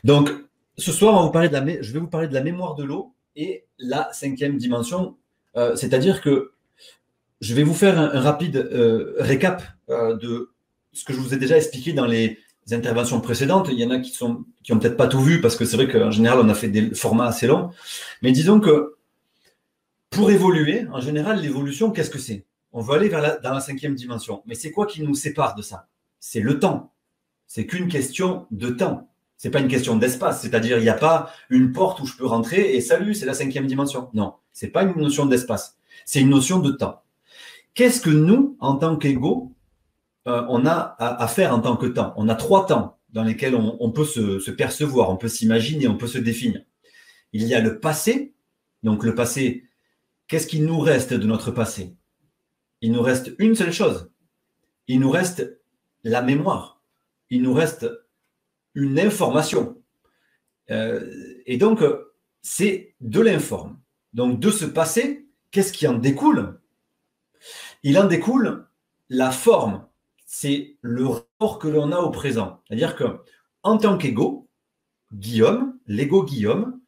Donc, ce soir, je vais vous parler de la mémoire de l'eau et la cinquième dimension. C'est-à-dire que je vais vous faire un rapide récap de ce que je vous ai déjà expliqué dans les interventions précédentes. Il y en a qui ont peut-être pas tout vu parce que c'est vrai qu'en général, on a fait des formats assez longs. Mais disons que pour évoluer, en général, l'évolution, qu'est-ce que c'est? On veut aller dans la cinquième dimension. Mais c'est quoi qui nous sépare de ça? C'est le temps. C'est qu'une question de temps. C'est pas une question d'espace. C'est-à-dire, il n'y a pas une porte où je peux rentrer et salut, c'est la cinquième dimension. Non, c'est pas une notion d'espace. C'est une notion de temps. Qu'est-ce que nous, en tant qu'égaux, on a à faire en tant que temps? On a trois temps dans lesquels on peut se percevoir, on peut s'imaginer, on peut se définir. Il y a le passé. Donc le passé, qu'est-ce qu'il nous reste de notre passé? Il nous reste une seule chose. Il nous reste la mémoire. Il nous reste une information. Et donc, c'est de l'informe. Donc, de ce passé, qu'est-ce qui en découle? Il en découle la forme. C'est le rapport que l'on a au présent. C'est-à-dire que, en tant qu'ego, Guillaume, l'ego Guillaume,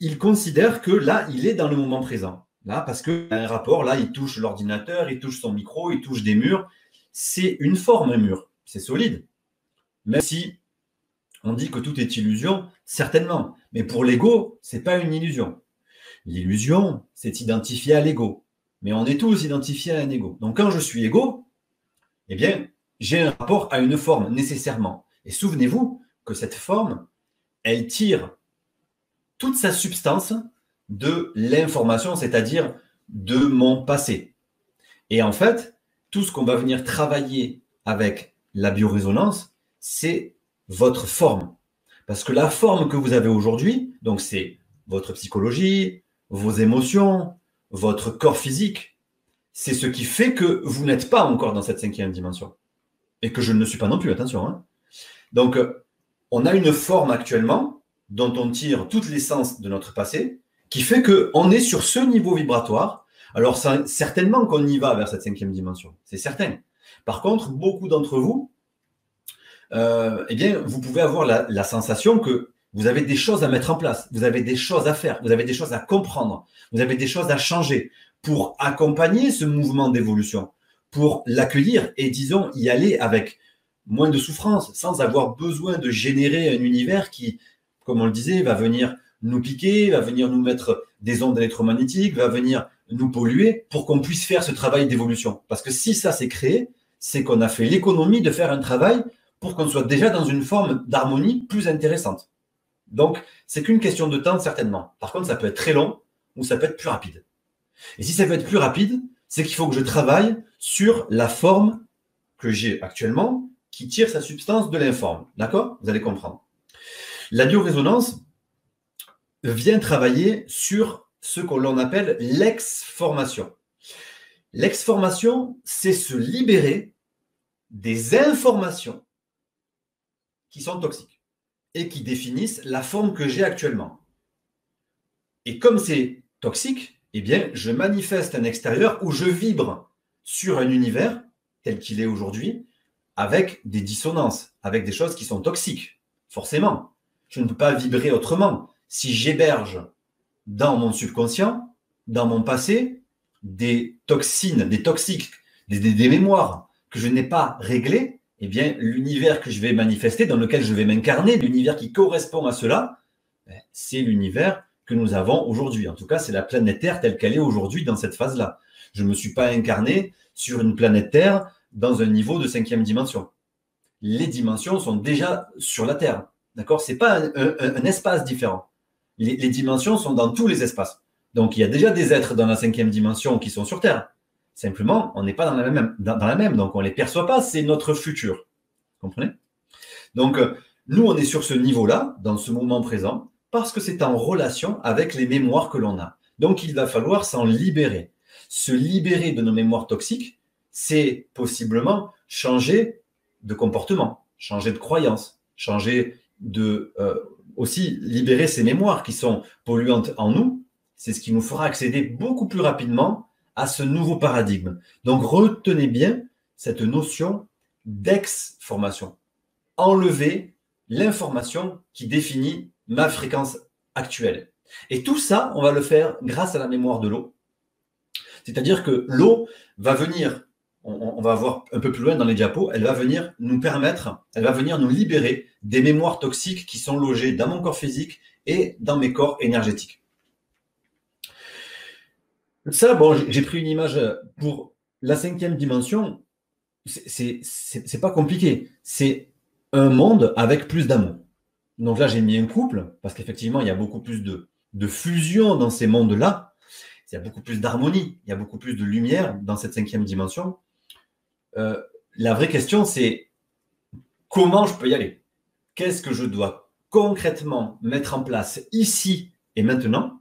il considère que là, il est dans le moment présent. Là, parce qu'il a un rapport, là, il touche l'ordinateur, il touche son micro, il touche des murs. C'est une forme, un mur. C'est solide. Même si on dit que tout est illusion, certainement. Mais pour l'ego, ce n'est pas une illusion. L'illusion, c'est s'identifier à l'ego. Mais on est tous identifiés à un ego. Donc quand je suis ego, eh bien, j'ai un rapport à une forme nécessairement. Et souvenez-vous que cette forme, elle tire toute sa substance de l'information, c'est-à-dire de mon passé. Et en fait, tout ce qu'on va venir travailler avec la biorésonance, c'est votre forme. Parce que la forme que vous avez aujourd'hui, donc c'est votre psychologie, vos émotions, votre corps physique, c'est ce qui fait que vous n'êtes pas encore dans cette cinquième dimension. Et que je ne le suis pas non plus, attention. Hein. Donc, on a une forme actuellement dont on tire toute l'essence de notre passé, qui fait qu'on est sur ce niveau vibratoire. Alors, certainement qu'on y va vers cette cinquième dimension, c'est certain. Par contre, beaucoup d'entre vous, eh bien, vous pouvez avoir la sensation que vous avez des choses à mettre en place, vous avez des choses à faire, vous avez des choses à comprendre, vous avez des choses à changer pour accompagner ce mouvement d'évolution, pour l'accueillir et, disons, y aller avec moins de souffrance, sans avoir besoin de générer un univers qui, comme on le disait, va venir nous piquer, va venir nous mettre des ondes électromagnétiques, va venir nous polluer pour qu'on puisse faire ce travail d'évolution. Parce que si ça s'est créé, c'est qu'on a fait l'économie de faire un travail pour qu'on soit déjà dans une forme d'harmonie plus intéressante. Donc, c'est qu'une question de temps, certainement. Par contre, ça peut être très long ou ça peut être plus rapide. Et si ça peut être plus rapide, c'est qu'il faut que je travaille sur la forme que j'ai actuellement qui tire sa substance de l'informe. D'accord? Vous allez comprendre. La biorésonance vient travailler sur ce que l'on appelle l'ex-formation. L'ex-formation, c'est se libérer des informations qui sont toxiques et qui définissent la forme que j'ai actuellement. Et comme c'est toxique, eh bien, je manifeste un extérieur où je vibre sur un univers tel qu'il est aujourd'hui, avec des dissonances, avec des choses qui sont toxiques. Forcément, je ne peux pas vibrer autrement. Si j'héberge dans mon subconscient, dans mon passé, des toxines, des toxiques, des mémoires que je n'ai pas réglées, eh bien, l'univers que je vais manifester, dans lequel je vais m'incarner, l'univers qui correspond à cela, c'est l'univers que nous avons aujourd'hui. En tout cas, c'est la planète Terre telle qu'elle est aujourd'hui dans cette phase-là. Je ne me suis pas incarné sur une planète Terre dans un niveau de cinquième dimension. Les dimensions sont déjà sur la Terre. D'accord? Ce n'est pas un espace différent. Les dimensions sont dans tous les espaces. Donc, il y a déjà des êtres dans la cinquième dimension qui sont sur Terre. Simplement, on n'est pas dans la même, donc on ne les perçoit pas, c'est notre futur. Vous comprenez? Donc, nous, on est sur ce niveau-là, dans ce moment présent, parce que c'est en relation avec les mémoires que l'on a. Donc, il va falloir s'en libérer. Se libérer de nos mémoires toxiques, c'est possiblement changer de comportement, changer de croyance, changer de... aussi libérer ces mémoires qui sont polluantes en nous. C'est ce qui nous fera accéder beaucoup plus rapidement à ce nouveau paradigme. Donc, retenez bien cette notion d'ex-formation. Enlever l'information qui définit ma fréquence actuelle. Et tout ça, on va le faire grâce à la mémoire de l'eau. C'est-à-dire que l'eau va venir, on va voir un peu plus loin dans les diapos, elle va venir nous permettre, elle va venir nous libérer des mémoires toxiques qui sont logées dans mon corps physique et dans mes corps énergétiques. Ça, bon, j'ai pris une image pour la 5e dimension. C'est pas compliqué. C'est un monde avec plus d'amour. Donc là, j'ai mis un couple, parce qu'effectivement, il y a beaucoup plus de fusion dans ces mondes-là. Il y a beaucoup plus d'harmonie, il y a beaucoup plus de lumière dans cette 5e dimension. La vraie question, c'est comment je peux y aller? Qu'est-ce que je dois concrètement mettre en place ici et maintenant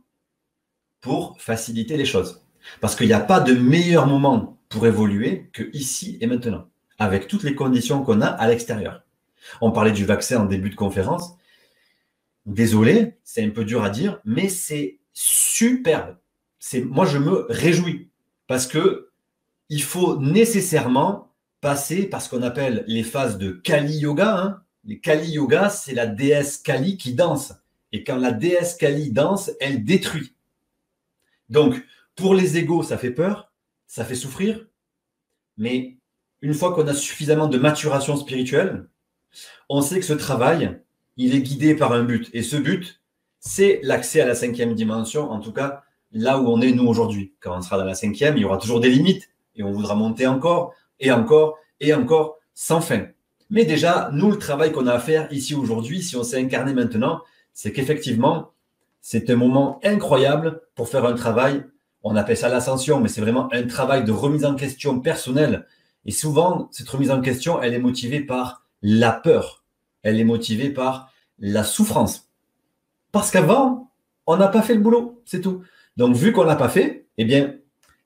pour faciliter les choses? Parce qu'il n'y a pas de meilleur moment pour évoluer que ici et maintenant, avec toutes les conditions qu'on a à l'extérieur. On parlait du vaccin en début de conférence. Désolé, c'est un peu dur à dire, mais c'est superbe. Moi, je me réjouis parce que il faut nécessairement passer par ce qu'on appelle les phases de Kali Yoga. Hein. Les Kali Yoga, c'est la déesse Kali qui danse. Et quand la déesse Kali danse, elle détruit. Donc, pour les égos, ça fait peur, ça fait souffrir. Mais une fois qu'on a suffisamment de maturation spirituelle, on sait que ce travail, il est guidé par un but. Et ce but, c'est l'accès à la 5e dimension, en tout cas, là où on est nous aujourd'hui. Quand on sera dans la 5e, il y aura toujours des limites et on voudra monter encore et encore et encore sans fin. Mais déjà, nous, le travail qu'on a à faire ici aujourd'hui, si on s'est incarné maintenant, c'est qu'effectivement, c'est un moment incroyable pour faire un travail. On appelle ça l'ascension, mais c'est vraiment un travail de remise en question personnelle. Et souvent, cette remise en question, elle est motivée par la peur. Elle est motivée par la souffrance. Parce qu'avant, on n'a pas fait le boulot, c'est tout. Donc, vu qu'on ne l'a pas fait, eh bien,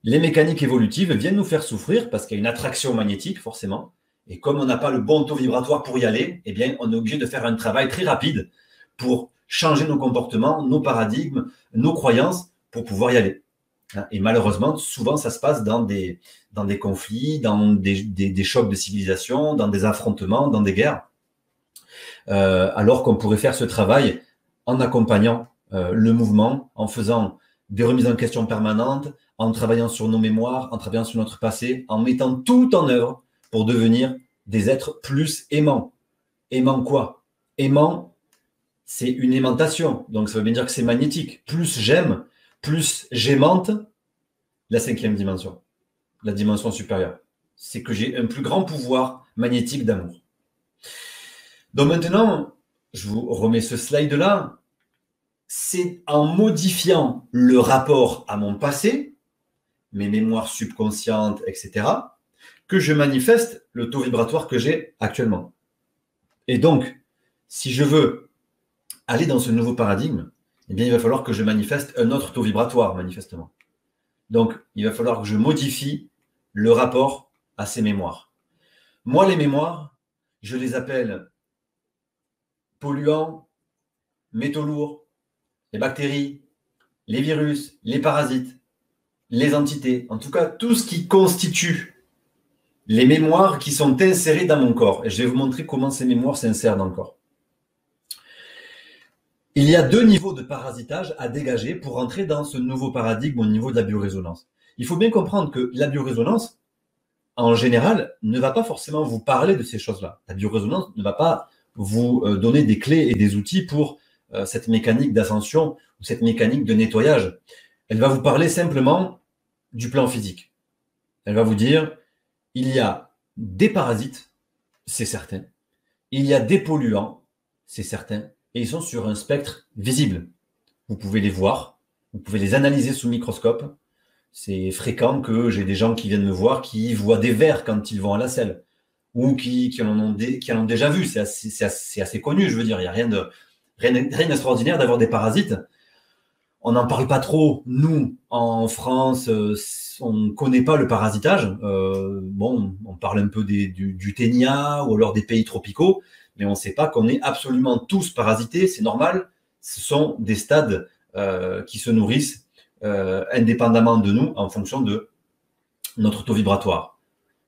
les mécaniques évolutives viennent nous faire souffrir parce qu'il y a une attraction magnétique, forcément. Et comme on n'a pas le bon taux vibratoire pour y aller, eh bien, on est obligé de faire un travail très rapide pour changer nos comportements, nos paradigmes, nos croyances pour pouvoir y aller. Et malheureusement, souvent, ça se passe dans des conflits, dans des chocs de civilisation, dans des affrontements, dans des guerres. Alors qu'on pourrait faire ce travail en accompagnant le mouvement, en faisant des remises en question permanentes, en travaillant sur nos mémoires, en travaillant sur notre passé, en mettant tout en œuvre pour devenir des êtres plus aimants. Aimant quoi? Aimant, c'est une aimantation. Donc, ça veut bien dire que c'est magnétique. Plus j'aime, plus j'aimante la 5e dimension, la dimension supérieure. C'est que j'ai un plus grand pouvoir magnétique d'amour. Donc maintenant, je vous remets ce slide-là. C'est en modifiant le rapport à mon passé, mes mémoires subconscientes, etc., que je manifeste le taux vibratoire que j'ai actuellement. Et donc, si je veux aller dans ce nouveau paradigme, eh bien, il va falloir que je manifeste un autre taux vibratoire, manifestement. Donc, il va falloir que je modifie le rapport à ces mémoires. Moi, les mémoires, je les appelle polluants, métaux lourds, les bactéries, les virus, les parasites, les entités, en tout cas, tout ce qui constitue les mémoires qui sont insérées dans mon corps. Et je vais vous montrer comment ces mémoires s'insèrent dans le corps. Il y a 2 niveaux de parasitage à dégager pour entrer dans ce nouveau paradigme au niveau de la biorésonance. Il faut bien comprendre que la biorésonance, en général, ne va pas forcément vous parler de ces choses-là. La biorésonance ne va pas vous donner des clés et des outils pour cette mécanique d'ascension ou cette mécanique de nettoyage. Elle va vous parler simplement du plan physique. Elle va vous dire, il y a des parasites, c'est certain. Il y a des polluants, c'est certain. Et ils sont sur un spectre visible. Vous pouvez les voir, vous pouvez les analyser sous microscope. C'est fréquent que j'ai des gens qui viennent me voir qui voient des vers quand ils vont à la selle ou qui en ont déjà vu. C'est assez connu, je veux dire. Il n'y a rien d'extraordinaire d'avoir des parasites. On n'en parle pas trop. Nous, en France, on ne connaît pas le parasitage. On parle un peu du ténia ou alors des pays tropicaux, mais on ne sait pas qu'on est absolument tous parasités. C'est normal. Ce sont des stades qui se nourrissent indépendamment de nous en fonction de notre taux vibratoire.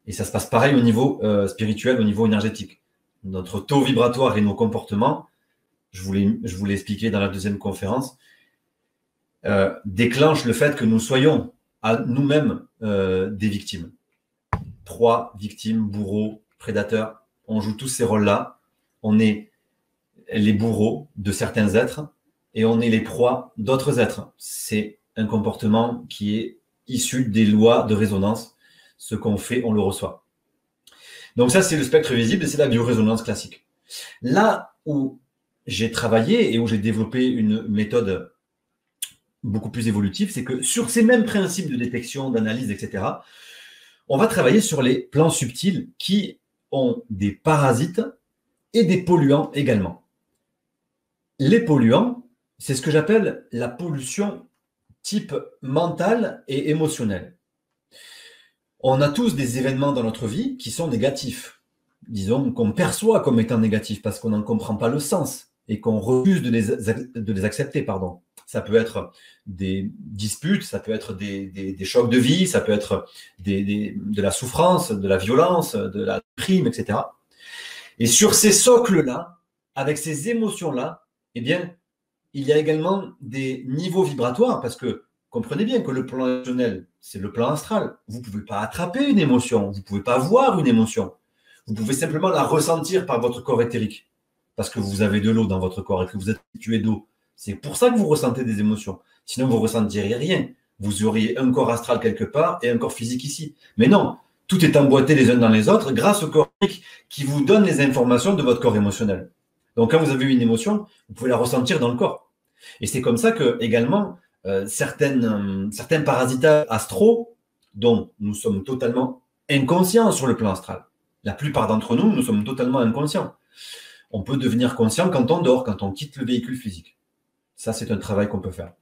Et ça se passe pareil au niveau spirituel, au niveau énergétique. notre taux vibratoire et nos comportements, je vous l'ai expliqué dans la deuxième conférence, déclenche le fait que nous soyons à nous-mêmes des victimes. Proie, victime, bourreau, prédateur, on joue tous ces rôles-là. On est les bourreaux de certains êtres et on est les proies d'autres êtres. C'est un comportement qui est issu des lois de résonance. Ce qu'on fait, on le reçoit. Donc ça, c'est le spectre visible et c'est la biorésonance classique. Là où j'ai travaillé et où j'ai développé une méthode beaucoup plus évolutive, c'est que sur ces mêmes principes de détection, d'analyse, etc., on va travailler sur les plans subtils qui ont des parasites et des polluants également. Les polluants, c'est ce que j'appelle la pollution type mentale et émotionnelle. On a tous des événements dans notre vie qui sont négatifs, disons qu'on perçoit comme étant négatifs parce qu'on n'en comprend pas le sens et qu'on refuse de les accepter. Pardon. Ça peut être des disputes, ça peut être des chocs de vie, ça peut être de la souffrance, de la violence, de la prime, etc. Et sur ces socles-là, avec ces émotions-là, eh bien, il y a également des niveaux vibratoires parce que comprenez bien que le plan émotionnel, c'est le plan astral. Vous ne pouvez pas attraper une émotion, vous ne pouvez pas voir une émotion. Vous pouvez simplement la ressentir par votre corps éthérique parce que vous avez de l'eau dans votre corps et que vous êtes constitué d'eau. C'est pour ça que vous ressentez des émotions. Sinon, vous ne ressentiriez rien. Vous auriez un corps astral quelque part et un corps physique ici. Mais non, tout est emboîté les uns dans les autres grâce au corps physique qui vous donne les informations de votre corps émotionnel. Donc, quand vous avez une émotion, vous pouvez la ressentir dans le corps. Et c'est comme ça que, également, certains parasitages astraux dont nous sommes totalement inconscients sur le plan astral. La plupart d'entre nous, nous sommes totalement inconscients. On peut devenir conscient quand on dort, quand on quitte le véhicule physique. Ça, c'est un travail qu'on peut faire.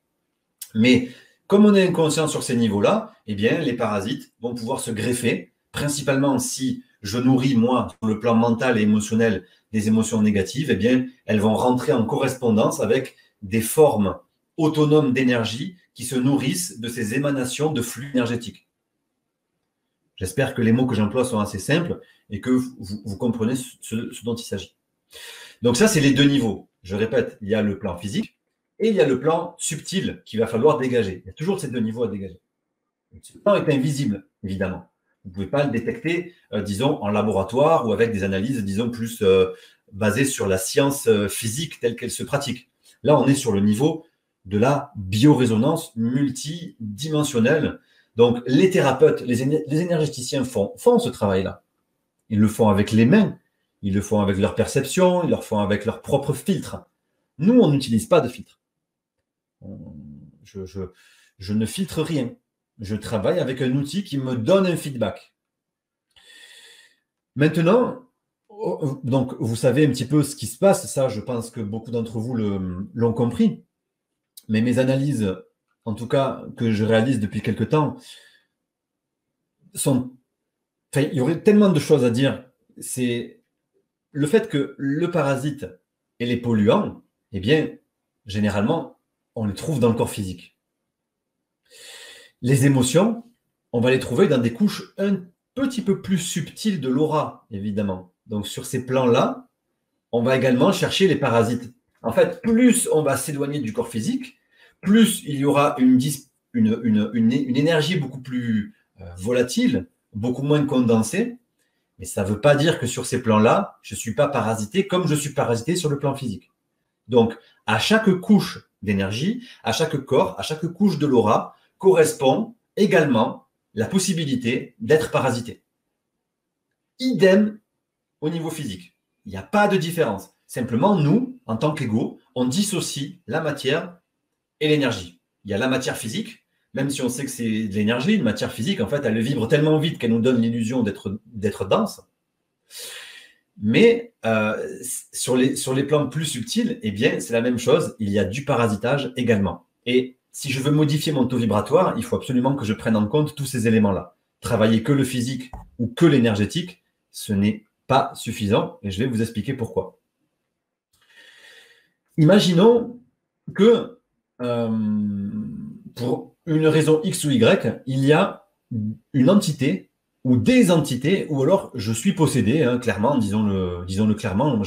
Mais comme on est inconscient sur ces niveaux-là, eh bien, les parasites vont pouvoir se greffer, principalement si je nourris, moi, sur le plan mental et émotionnel, des émotions négatives, eh bien, elles vont rentrer en correspondance avec des formes autonomes d'énergie qui se nourrissent de ces émanations de flux énergétiques. J'espère que les mots que j'emploie sont assez simples et que vous comprenez ce dont il s'agit. Donc ça, c'est les deux niveaux. Je répète, il y a le plan physique et il y a le plan subtil qu'il va falloir dégager. Il y a toujours ces deux niveaux à dégager. Ce plan est invisible, évidemment. Vous ne pouvez pas le détecter, disons, en laboratoire ou avec des analyses, disons, plus basées sur la science physique telle qu'elle se pratique. Là, on est sur le niveau de la biorésonance multidimensionnelle. Donc, les thérapeutes, les énergéticiens font ce travail-là. Ils le font avec les mains, ils le font avec leur perception, ils le font avec leur propre filtre. Nous, on n'utilise pas de filtre. Je ne filtre rien. Je travaille avec un outil qui me donne un feedback. Maintenant, donc, vous savez un petit peu ce qui se passe. Ça, je pense que beaucoup d'entre vous l'ont compris. Mais mes analyses, en tout cas, que je réalise depuis quelque temps, sont... Enfin, il y aurait tellement de choses à dire. C'est le fait que le parasite et les polluants, eh bien, généralement, on les trouve dans le corps physique. Les émotions, on va les trouver dans des couches un petit peu plus subtiles de l'aura, évidemment. Donc, sur ces plans-là, on va également chercher les parasites. En fait, plus on va s'éloigner du corps physique, plus il y aura une énergie beaucoup plus volatile, beaucoup moins condensée. Mais ça ne veut pas dire que sur ces plans-là, je ne suis pas parasité comme je suis parasité sur le plan physique. Donc, à chaque couche d'énergie, à chaque corps, à chaque couche de l'aura, correspond également la possibilité d'être parasité. Idem au niveau physique. Il n'y a pas de différence. Simplement, nous, en tant qu'égaux, on dissocie la matière et l'énergie. Il y a la matière physique, même si on sait que c'est de l'énergie, une matière physique, en fait, elle vibre tellement vite qu'elle nous donne l'illusion d'être dense. Mais sur les plans plus subtils, eh bien, c'est la même chose. Il y a du parasitage également. Et si je veux modifier mon taux vibratoire, il faut absolument que je prenne en compte tous ces éléments-là. Travailler que le physique ou que l'énergétique, ce n'est pas suffisant et je vais vous expliquer pourquoi. Imaginons que pour une raison X ou Y, il y a une entité ou des entités, ou alors je suis possédé, hein, clairement, disons-le clairement. Moi,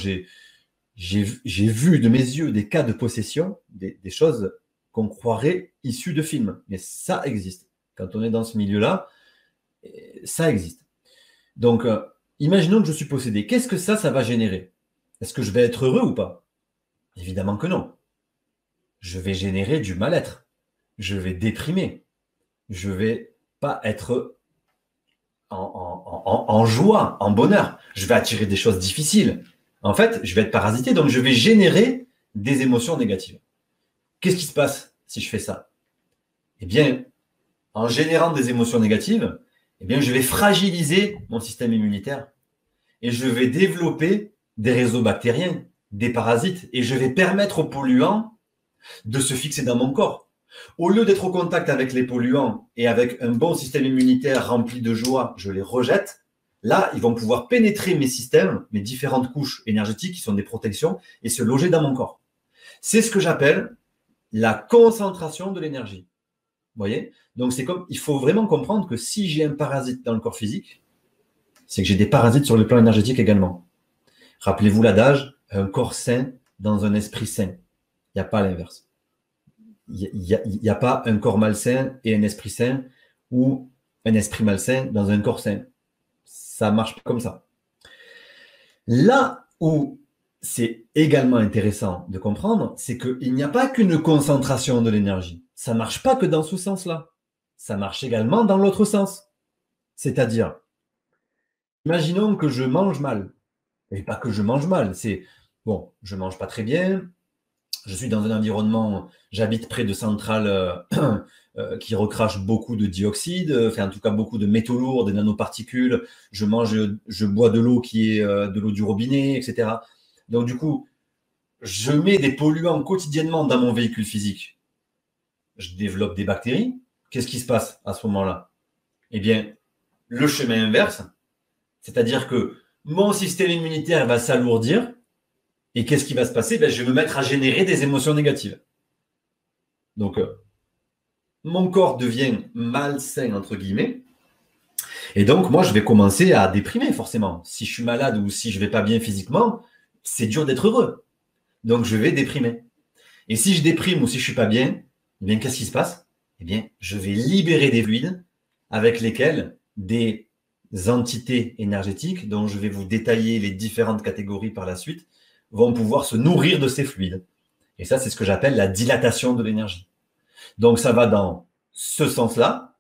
j'ai vu de mes yeux des cas de possession, des choses qu'on croirait issues de films. Mais ça existe. Quand on est dans ce milieu-là, ça existe. Donc, imaginons que je suis possédé. Qu'est-ce que ça va générer? Est-ce que je vais être heureux ou pas? Évidemment que non. Je vais générer du mal-être. Je vais déprimer. Je vais pas être en joie, en bonheur. Je vais attirer des choses difficiles. En fait, je vais être parasité, donc je vais générer des émotions négatives. Qu'est-ce qui se passe si je fais ça? Eh bien, en générant des émotions négatives, eh bien, je vais fragiliser mon système immunitaire et je vais développer des réseaux bactériens, des parasites, et je vais permettre aux polluants de se fixer dans mon corps. Au lieu d'être au contact avec les polluants et avec un bon système immunitaire rempli de joie, je les rejette. Là, ils vont pouvoir pénétrer mes systèmes, mes différentes couches énergétiques qui sont des protections, et se loger dans mon corps. C'est ce que j'appelle la concentration de l'énergie. Vous voyez? Donc, c'est comme, il faut vraiment comprendre que si j'ai un parasite dans le corps physique, c'est que j'ai des parasites sur le plan énergétique également. Rappelez-vous l'adage, un corps sain dans un esprit sain. Il n'y a pas l'inverse. Il n'y a pas un corps malsain et un esprit sain ou un esprit malsain dans un corps sain. Ça ne marche pas comme ça. Là où c'est également intéressant de comprendre, c'est qu'il n'y a pas qu'une concentration de l'énergie. Ça ne marche pas que dans ce sens-là. Ça marche également dans l'autre sens. C'est-à-dire, imaginons que je mange mal. Et pas que je mange mal, c'est, bon, je ne mange pas très bien, je suis dans un environnement, j'habite près de centrales qui recrachent beaucoup de dioxyde, enfin en tout cas beaucoup de métaux lourds, des nanoparticules, je bois de l'eau qui est de l'eau du robinet, etc. Donc du coup, je mets des polluants quotidiennement dans mon véhicule physique. Je développe des bactéries. Qu'est-ce qui se passe à ce moment-là? Eh bien, le chemin inverse, c'est-à-dire que mon système immunitaire va s'alourdir. Et qu'est-ce qui va se passer? Je vais me mettre à générer des émotions négatives. Donc, mon corps devient malsain, entre guillemets. Et donc, moi, je vais commencer à déprimer, forcément. Si je suis malade ou si je ne vais pas bien physiquement, c'est dur d'être heureux. Donc, je vais déprimer. Et si je déprime ou si je ne suis pas bien, eh bien, qu'est-ce qui se passe? Eh bien, je vais libérer des fluides avec lesquels des entités énergétiques, dont je vais vous détailler les différentes catégories par la suite, vont pouvoir se nourrir de ces fluides. Et ça, c'est ce que j'appelle la dilatation de l'énergie. Donc, ça va dans ce sens-là,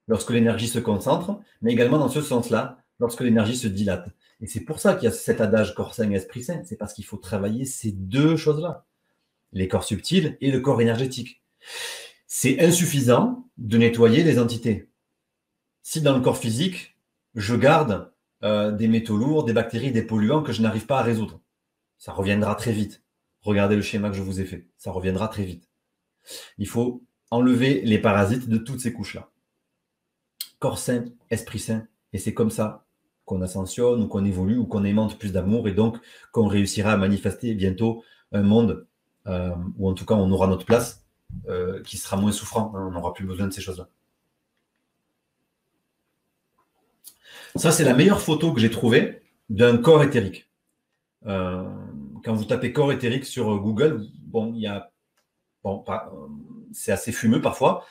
lorsque l'énergie se concentre, mais également dans ce sens-là, lorsque l'énergie se dilate. Et c'est pour ça qu'il y a cet adage corps sain, esprit sain. C'est parce qu'il faut travailler ces deux choses-là, les corps subtils et le corps énergétique. C'est insuffisant de nettoyer les entités. Si dans le corps physique, je garde des métaux lourds, des bactéries, des polluants que je n'arrive pas à résoudre, ça reviendra très vite. Regardez le schéma que je vous ai fait. Ça reviendra très vite. Il faut enlever les parasites de toutes ces couches-là. Corps sain, esprit sain. Et c'est comme ça qu'on ascensionne ou qu'on évolue ou qu'on aimante plus d'amour et donc qu'on réussira à manifester bientôt un monde où en tout cas on aura notre place qui sera moins souffrant. On n'aura plus besoin de ces choses-là. Ça, c'est la meilleure photo que j'ai trouvée d'un corps éthérique. Quand vous tapez corps éthérique sur Google, bon, c'est assez fumeux parfois.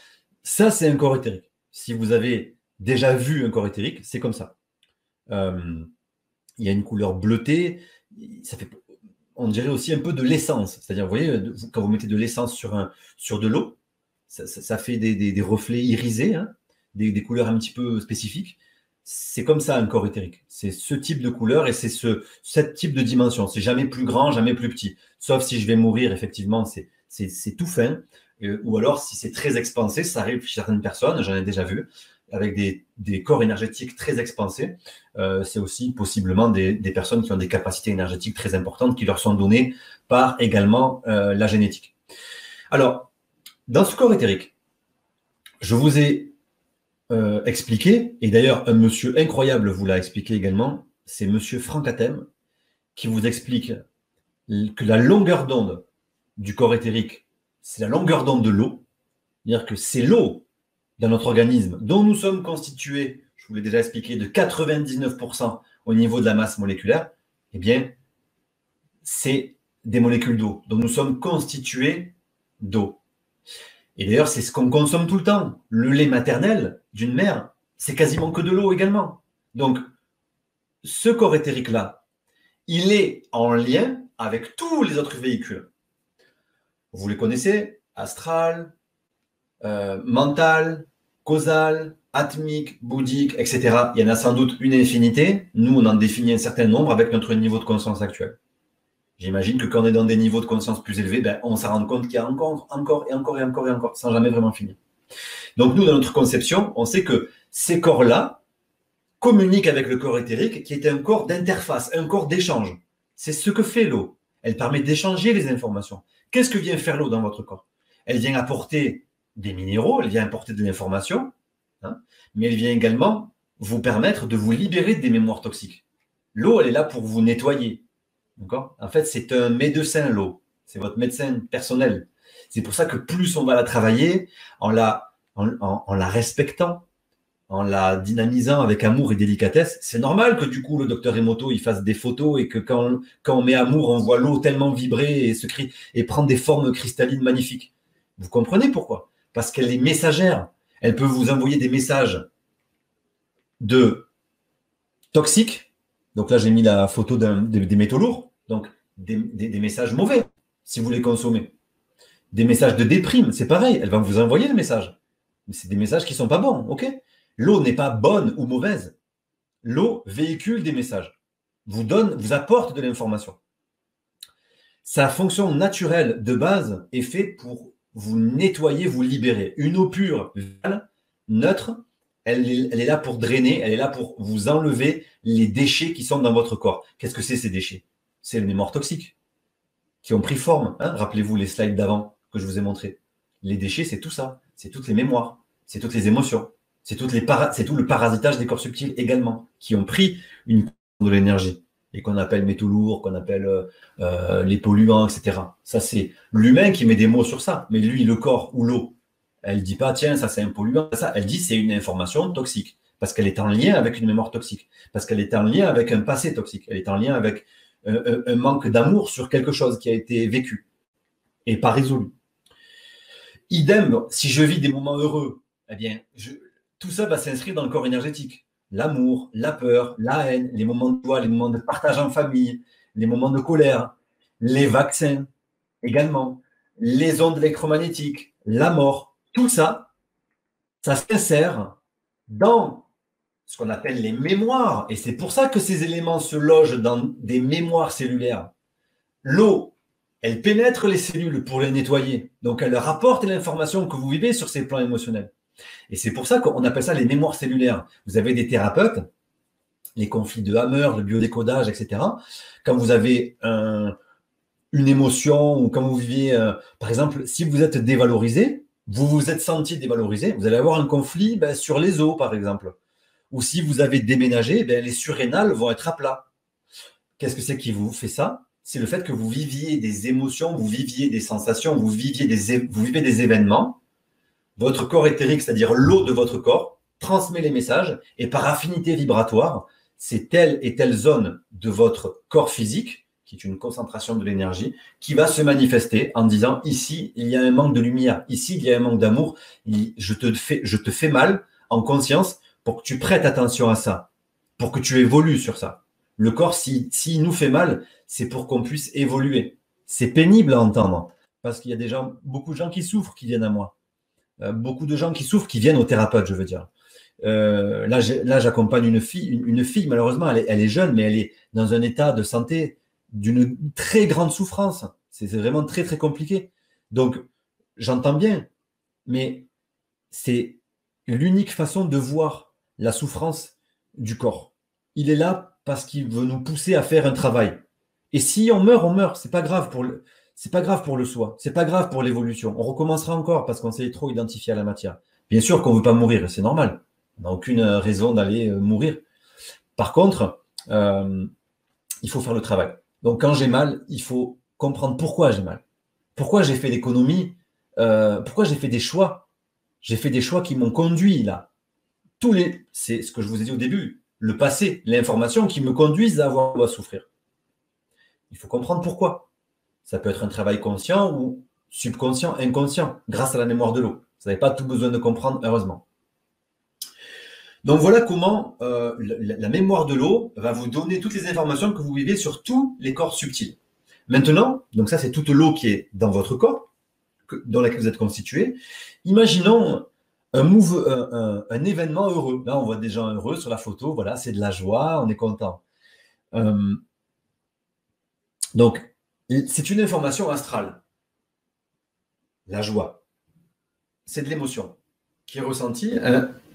Ça, c'est un corps éthérique. Si vous avez déjà vu un corps éthérique, c'est comme ça. Il y a une couleur bleutée. Ça fait, on dirait aussi un peu de l'essence. C'est-à-dire, vous voyez, quand vous mettez de l'essence sur de l'eau, ça fait des reflets irisés, hein, des couleurs un petit peu spécifiques. C'est comme ça un corps éthérique. C'est ce type de couleur et c'est ce type de dimension. C'est jamais plus grand, jamais plus petit. Sauf si je vais mourir, effectivement, c'est tout fin. Ou alors, si c'est très expansé, ça arrive chez certaines personnes, j'en ai déjà vu, avec des corps énergétiques très expansés. C'est aussi possiblement des personnes qui ont des capacités énergétiques très importantes qui leur sont données par également la génétique. Alors, dans ce corps éthérique, je vous ai expliqué, et d'ailleurs un monsieur incroyable vous l'a expliqué également, c'est monsieur Franck Hatem, qui vous explique que la longueur d'onde du corps éthérique, c'est la longueur d'onde de l'eau, c'est-à-dire que c'est l'eau dans notre organisme dont nous sommes constitués. Je je vous l'ai déjà expliqué, de 99% au niveau de la masse moléculaire, eh bien, c'est des molécules d'eau. Donc, nous sommes constitués d'eau. Et d'ailleurs, c'est ce qu'on consomme tout le temps. Le lait maternel d'une mère, c'est quasiment que de l'eau également. Donc, ce corps éthérique-là, il est en lien avec tous les autres véhicules. Vous les connaissez, astral, mental, causal, atmique, bouddhique, etc. Il y en a sans doute une infinité. Nous, on en définit un certain nombre avec notre niveau de conscience actuel. J'imagine que quand on est dans des niveaux de conscience plus élevés, on s'en rend compte qu'il y a encore, sans jamais vraiment finir. Donc nous, dans notre conception, on sait que ces corps-là communiquent avec le corps éthérique, qui est un corps d'interface, un corps d'échange. C'est ce que fait l'eau. Elle permet d'échanger les informations. Qu'est-ce que vient faire l'eau dans votre corps? Elle vient apporter des minéraux, elle vient apporter de l'information, hein, mais elle vient également vous permettre de vous libérer des mémoires toxiques. L'eau, elle est là pour vous nettoyer. En fait, c'est un médecin, l'eau. C'est votre médecin personnel. C'est pour ça que plus on va la travailler, en la respectant, en la dynamisant avec amour et délicatesse, c'est normal que du coup, le docteur Emoto, il fasse des photos et que quand on met amour, on voit l'eau tellement vibrer et prendre des formes cristallines magnifiques. Vous comprenez pourquoi? Parce qu'elle est messagère. Elle peut vous envoyer des messages toxiques. Donc là, j'ai mis la photo des métaux lourds. Donc, des messages mauvais, si vous les consommez. Des messages de déprime, c'est pareil. Elle va vous envoyer le message. Mais c'est des messages qui ne sont pas bons, ok? L'eau n'est pas bonne ou mauvaise. L'eau véhicule des messages. Vous apporte de l'information. Sa fonction naturelle de base est faite pour vous nettoyer, vous libérer. Une eau pure, neutre, elle est là pour drainer, elle est là pour vous enlever les déchets qui sont dans votre corps. Qu'est-ce que c'est ces déchets? C'est les mémoires toxiques qui ont pris forme. Hein. Rappelez-vous les slides d'avant que je vous ai montrés. Les déchets, c'est tout ça. C'est toutes les mémoires, c'est toutes les émotions, c'est tout le parasitage des corps subtils également, qui ont pris une de l'énergie et qu'on appelle métaux lourds, qu'on appelle les polluants, etc. Ça, c'est l'humain qui met des mots sur ça. Mais lui, le corps ou l'eau, elle ne dit pas, tiens, ça c'est un polluant. Ça, elle dit, c'est une information toxique. Parce qu'elle est en lien avec une mémoire toxique. Parce qu'elle est en lien avec un passé toxique. Elle est en lien avec un manque d'amour sur quelque chose qui a été vécu et pas résolu. Idem, si je vis des moments heureux, eh bien, tout ça va s'inscrire dans le corps énergétique. L'amour, la peur, la haine, les moments de joie, les moments de partage en famille, les moments de colère, les vaccins également, les ondes électromagnétiques, la mort, tout ça, ça s'insère dans ce qu'on appelle les mémoires. Et c'est pour ça que ces éléments se logent dans des mémoires cellulaires. L'eau, elle pénètre les cellules pour les nettoyer. Donc, elle leur apporte l'information que vous vivez sur ces plans émotionnels. Et c'est pour ça qu'on appelle ça les mémoires cellulaires. Vous avez des thérapeutes, les conflits de Hammer, le biodécodage, etc. Quand vous avez une émotion ou quand vous viviez, par exemple, si vous êtes dévalorisé, vous vous êtes senti dévalorisé, vous allez avoir un conflit sur les os, par exemple. Ou si vous avez déménagé, les surrénales vont être à plat. Qu'est-ce que c'est qui vous fait ça? C'est le fait que vous viviez des émotions, vous viviez des sensations, vous vivez des événements. Votre corps éthérique, c'est-à-dire l'eau de votre corps, transmet les messages et par affinité vibratoire, c'est telle et telle zone de votre corps physique, qui est une concentration de l'énergie, qui va se manifester en disant ici, il y a un manque de lumière, ici, il y a un manque d'amour, je te fais mal en conscience pour que tu prêtes attention à ça, pour que tu évolues sur ça. Le corps, s'il nous fait mal, c'est pour qu'on puisse évoluer. C'est pénible à entendre, parce qu'il y a beaucoup de gens qui souffrent qui viennent à moi. Beaucoup de gens qui souffrent qui viennent au thérapeute, je veux dire. Là, j'accompagne une fille, malheureusement, elle est jeune, mais elle est dans un état de santé d'une très grande souffrance. C'est vraiment très, très compliqué. Donc, j'entends bien, mais c'est l'unique façon de voir la souffrance du corps. Il est là parce qu'il veut nous pousser à faire un travail. Et si on meurt, on meurt. C'est pas grave pour le soi. C'est pas grave pour l'évolution. On recommencera encore parce qu'on s'est trop identifié à la matière. Bien sûr qu'on ne veut pas mourir, c'est normal. On n'a aucune raison d'aller mourir. Par contre, il faut faire le travail. Donc, quand j'ai mal, il faut comprendre pourquoi j'ai mal. Pourquoi j'ai fait l'économie, pourquoi j'ai fait des choix. J'ai fait des choix qui m'ont conduit là. c'est ce que je vous ai dit au début, le passé, l'information qui me conduisent à avoir à souffrir. Il faut comprendre pourquoi. Ça peut être un travail conscient ou subconscient, inconscient, grâce à la mémoire de l'eau. Vous n'avez pas tout besoin de comprendre, heureusement. Donc voilà comment la mémoire de l'eau va vous donner toutes les informations que vous vivez sur tous les corps subtils. Maintenant, donc ça c'est toute l'eau qui est dans votre corps, dans laquelle vous êtes constitué. Imaginons un événement heureux. Là, on voit des gens heureux sur la photo. Voilà, c'est de la joie, on est content. Donc, c'est une information astrale. La joie, c'est de l'émotion qui est ressentie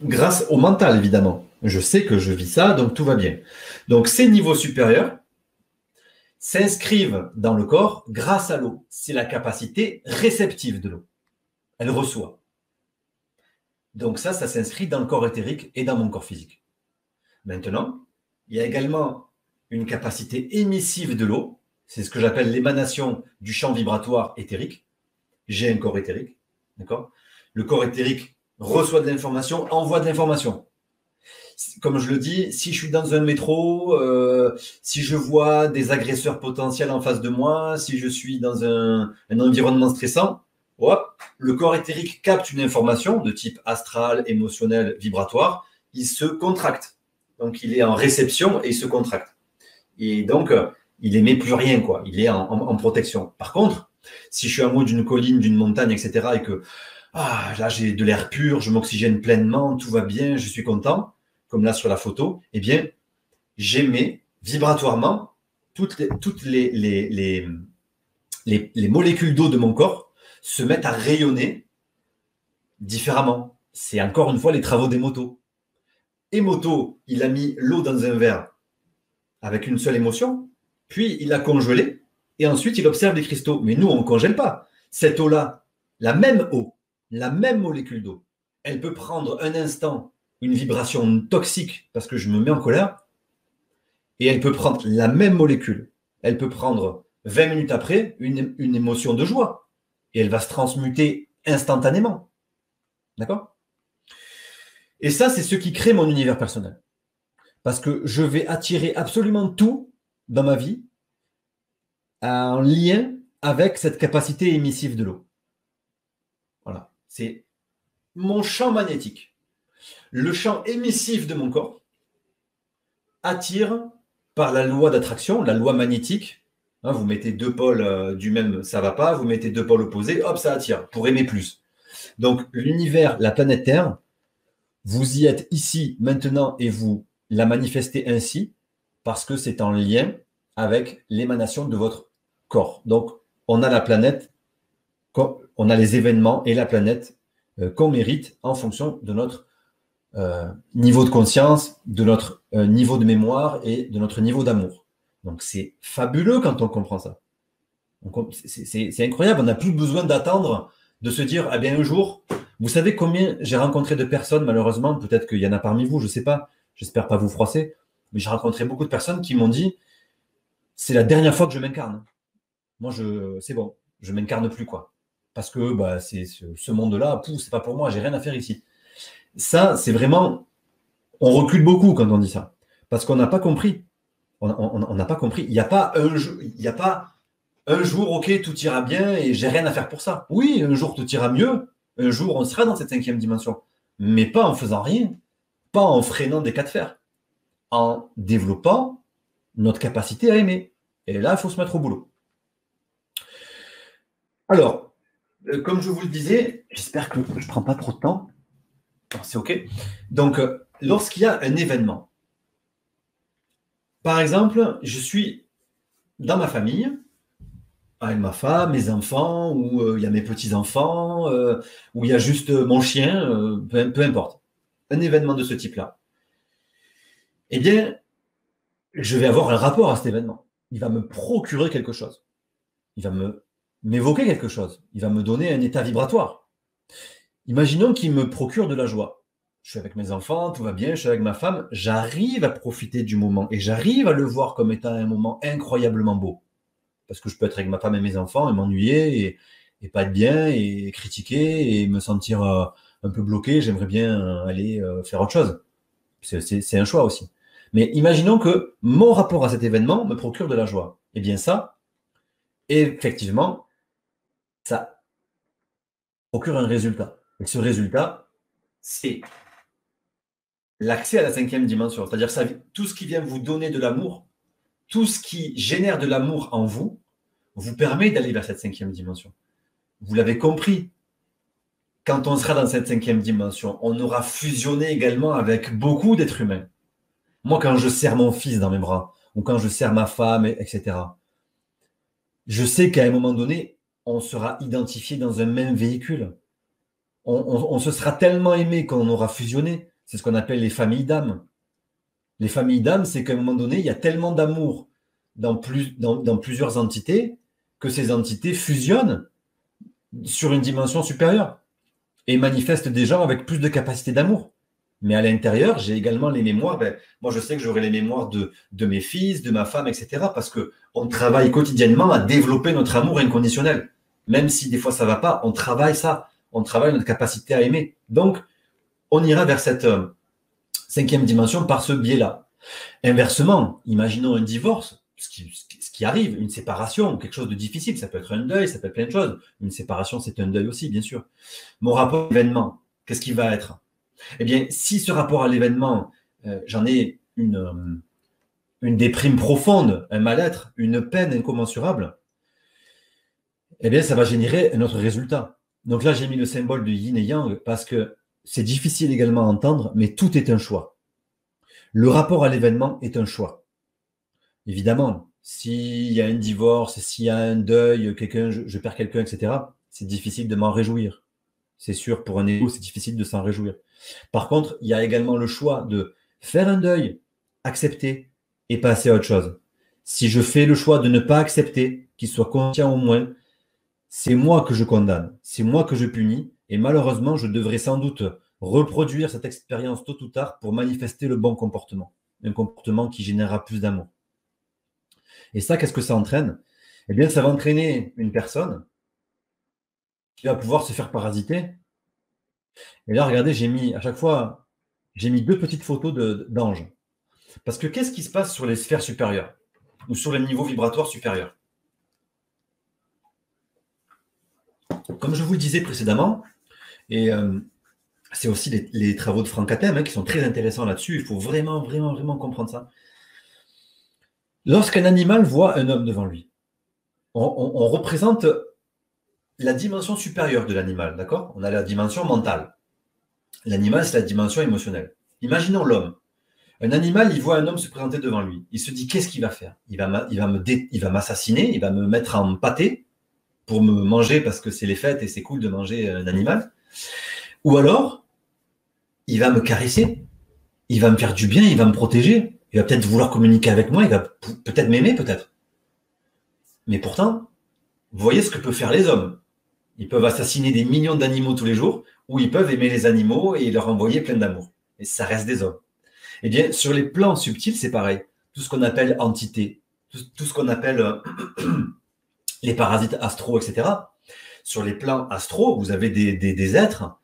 grâce au mental, évidemment. Je sais que je vis ça, donc tout va bien. Donc, ces niveaux supérieurs s'inscrivent dans le corps grâce à l'eau. C'est la capacité réceptive de l'eau. Elle reçoit. Donc ça s'inscrit dans le corps éthérique et dans mon corps physique. Maintenant, il y a également une capacité émissive de l'eau. C'est ce que j'appelle l'émanation du champ vibratoire éthérique. J'ai un corps éthérique. D'accord ? Le corps éthérique reçoit de l'information, envoie de l'information. Comme je le dis, si je suis dans un métro, si je vois des agresseurs potentiels en face de moi, si je suis dans un environnement stressant, hop, le corps éthérique capte une information de type astral, émotionnel, vibratoire, il se contracte. Donc, il est en réception et il se contracte. Et donc, il émet plus rien, quoi. Il est en protection. Par contre, si je suis en haut d'une colline, d'une montagne, etc., et que là, j'ai de l'air pur, je m'oxygène pleinement, tout va bien, je suis content, comme là sur la photo, eh bien, j'émets vibratoirement toutes les molécules d'eau de mon corps se mettent à rayonner différemment. C'est encore une fois les travaux des motos. Emoto, il a mis l'eau dans un verre avec une seule émotion, puis il a congelé, et ensuite il observe les cristaux. Mais nous, on ne congèle pas. Cette eau-là, la même eau, la même molécule d'eau, elle peut prendre un instant une vibration toxique parce que je me mets en colère, et elle peut prendre la même molécule. Elle peut prendre 20 minutes après une émotion de joie, et elle va se transmuter instantanément. D'accord ? Et ça, c'est ce qui crée mon univers personnel. Parce que je vais attirer absolument tout dans ma vie en lien avec cette capacité émissive de l'eau. Voilà. C'est mon champ magnétique. Le champ émissif de mon corps attire par la loi d'attraction, la loi magnétique. Vous mettez deux pôles du même, ça ne va pas. Vous mettez deux pôles opposés, hop, ça attire pour aimer plus. Donc, l'univers, la planète Terre, vous y êtes ici, maintenant, et vous la manifestez ainsi parce que c'est en lien avec l'émanation de votre corps. Donc, on a la planète, on a les événements et la planète qu'on mérite en fonction de notre niveau de conscience, de notre niveau de mémoire et de notre niveau d'amour. Donc, c'est fabuleux quand on comprend ça. C'est incroyable, on n'a plus besoin d'attendre, de se dire, ah bien un jour, vous savez combien j'ai rencontré de personnes, malheureusement, peut-être qu'il y en a parmi vous, je ne sais pas, j'espère pas vous froisser, mais j'ai rencontré beaucoup de personnes qui m'ont dit, c'est la dernière fois que je m'incarne. Moi, c'est bon, je ne m'incarne plus, quoi. Parce que c'est ce monde-là, c'est pas pour moi, j'ai rien à faire ici. Ça, c'est vraiment, on recule beaucoup quand on dit ça, parce qu'on n'a pas compris. On n'a pas compris. Il n'y a pas un jour, ok, tout ira bien et j'ai rien à faire pour ça. Oui, un jour tout ira mieux. Un jour, on sera dans cette 5e dimension. Mais pas en faisant rien. Pas en freinant des cas de fer. En développant notre capacité à aimer. Et là, il faut se mettre au boulot. Alors, comme je vous le disais, j'espère que je ne prends pas trop de temps. C'est ok. Donc, lorsqu'il y a un événement, par exemple, je suis dans ma famille, avec ma femme, mes enfants, ou il y a mes petits-enfants, ou il y a juste mon chien, peu importe. Un événement de ce type-là. Eh bien, je vais avoir un rapport à cet événement. Il va me procurer quelque chose. Il va m'évoquer quelque chose. Il va me donner un état vibratoire. Imaginons qu'il me procure de la joie. Je suis avec mes enfants, tout va bien, je suis avec ma femme, j'arrive à profiter du moment et j'arrive à le voir comme étant un moment incroyablement beau. Parce que je peux être avec ma femme et mes enfants et m'ennuyer et pas être bien et critiquer et me sentir un peu bloqué, j'aimerais bien aller faire autre chose. C'est un choix aussi. Mais imaginons que mon rapport à cet événement me procure de la joie. Eh bien ça, effectivement, ça procure un résultat. Et ce résultat, c'est l'accès à la cinquième dimension. C'est-à-dire tout ce qui vient vous donner de l'amour, tout ce qui génère de l'amour en vous, vous permet d'aller vers cette cinquième dimension. Vous l'avez compris. Quand on sera dans cette cinquième dimension, on aura fusionné également avec beaucoup d'êtres humains. Moi, quand je serre mon fils dans mes bras, ou quand je serre ma femme, etc., je sais qu'à un moment donné, on sera identifié dans un même véhicule. On se sera tellement aimé qu'on aura fusionné. C'est ce qu'on appelle les familles d'âmes. Les familles d'âmes, c'est qu'à un moment donné, il y a tellement d'amour dans plusieurs entités que ces entités fusionnent sur une dimension supérieure et manifestent des gens avec plus de capacité d'amour. Mais à l'intérieur, j'ai également les mémoires. Moi, je sais que j'aurai les mémoires de mes fils, de ma femme, etc. Parce qu'on travaille quotidiennement à développer notre amour inconditionnel. Même si des fois ça ne va pas, on travaille ça. On travaille notre capacité à aimer. Donc, on ira vers cette cinquième dimension par ce biais-là. Inversement, imaginons un divorce, ce qui arrive, une séparation, quelque chose de difficile. Ça peut être un deuil, ça peut être plein de choses. Une séparation, c'est un deuil aussi, bien sûr. Mon rapport à l'événement, qu'est-ce qu'il va être? Eh bien, si ce rapport à l'événement, j'en ai une déprime profonde, un mal-être, une peine incommensurable, eh bien, ça va générer un autre résultat. Donc là, j'ai mis le symbole de yin et yang parce que c'est difficile également à entendre, mais tout est un choix. Le rapport à l'événement est un choix. Évidemment, s'il y a un divorce, s'il y a un deuil, je perds quelqu'un, etc., c'est difficile de m'en réjouir. C'est sûr, pour un égo, c'est difficile de s'en réjouir. Par contre, il y a également le choix de faire un deuil, accepter et passer à autre chose. Si je fais le choix de ne pas accepter, qu'il soit conscient au moins, c'est moi que je condamne, c'est moi que je punis, et malheureusement, je devrais sans doute reproduire cette expérience tôt ou tard pour manifester le bon comportement, un comportement qui générera plus d'amour. Et ça, qu'est-ce que ça entraîne? Eh bien, ça va entraîner une personne qui va pouvoir se faire parasiter. Et là, regardez, à chaque fois, j'ai mis 2 petites photos d'anges. Parce que qu'est-ce qui se passe sur les sphères supérieures ou sur les niveaux vibratoires supérieurs? Comme je vous le disais précédemment, et c'est aussi les travaux de Franck Hatem qui sont très intéressants là-dessus, il faut vraiment, vraiment, vraiment comprendre ça. Lorsqu'un animal voit un homme devant lui, on représente la dimension supérieure de l'animal, d'accord? On a la dimension mentale. L'animal, c'est la dimension émotionnelle. Imaginons l'homme. Un animal, il voit un homme se présenter devant lui. Il se dit, qu'est-ce qu'il va faire? Il va m'assassiner, il va me mettre en pâté pour me manger parce que c'est les fêtes et c'est cool de manger un animal. Ou alors, il va me caresser, il va me faire du bien, il va me protéger, il va peut-être vouloir communiquer avec moi, il va peut-être m'aimer, peut-être. Mais pourtant, vous voyez ce que peuvent faire les hommes. Ils peuvent assassiner des millions d'animaux tous les jours, ou ils peuvent aimer les animaux et leur envoyer plein d'amour. Et ça reste des hommes. Eh bien, sur les plans subtils, c'est pareil. Tout ce qu'on appelle entité, tout ce qu'on appelle les parasites astraux, etc. Sur les plans astraux, vous avez des êtres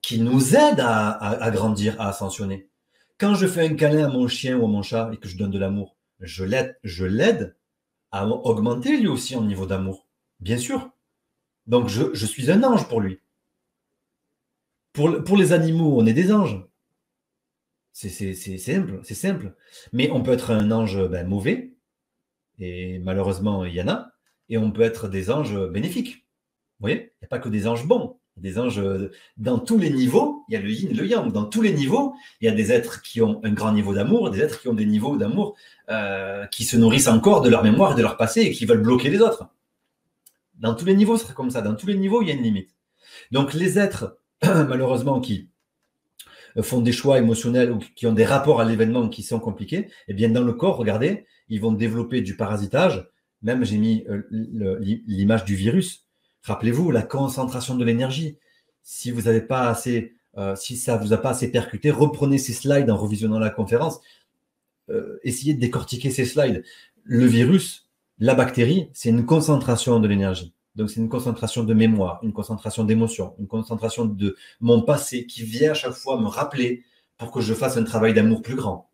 qui nous aident à grandir, à ascensionner. Quand je fais un câlin à mon chien ou à mon chat et que je donne de l'amour, je l'aide à augmenter lui aussi en niveau d'amour. Bien sûr. Donc, je suis un ange pour lui. Pour les animaux, on est des anges. C'est simple. Mais on peut être un ange mauvais, et malheureusement, il y en a, et on peut être des anges bénéfiques. Vous voyez, il n'y a pas que des anges bons. Des anges, dans tous les niveaux, il y a le yin et le yang. Dans tous les niveaux, il y a des êtres qui ont un grand niveau d'amour, des êtres qui ont des niveaux d'amour qui se nourrissent encore de leur mémoire et de leur passé et qui veulent bloquer les autres. Dans tous les niveaux, ce serait comme ça. Dans tous les niveaux, il y a une limite. Donc, les êtres, malheureusement, qui font des choix émotionnels ou qui ont des rapports à l'événement qui sont compliqués, eh bien, dans le corps, regardez, ils vont développer du parasitage. Même, j'ai mis l'image du virus. Rappelez-vous, la concentration de l'énergie. Si vous n'avez pas assez, si ça ne vous a pas assez percuté, reprenez ces slides en revisionnant la conférence. Essayez de décortiquer ces slides. Le virus, la bactérie, c'est une concentration de l'énergie. Donc, c'est une concentration de mémoire, une concentration d'émotion, une concentration de mon passé qui vient à chaque fois me rappeler pour que je fasse un travail d'amour plus grand.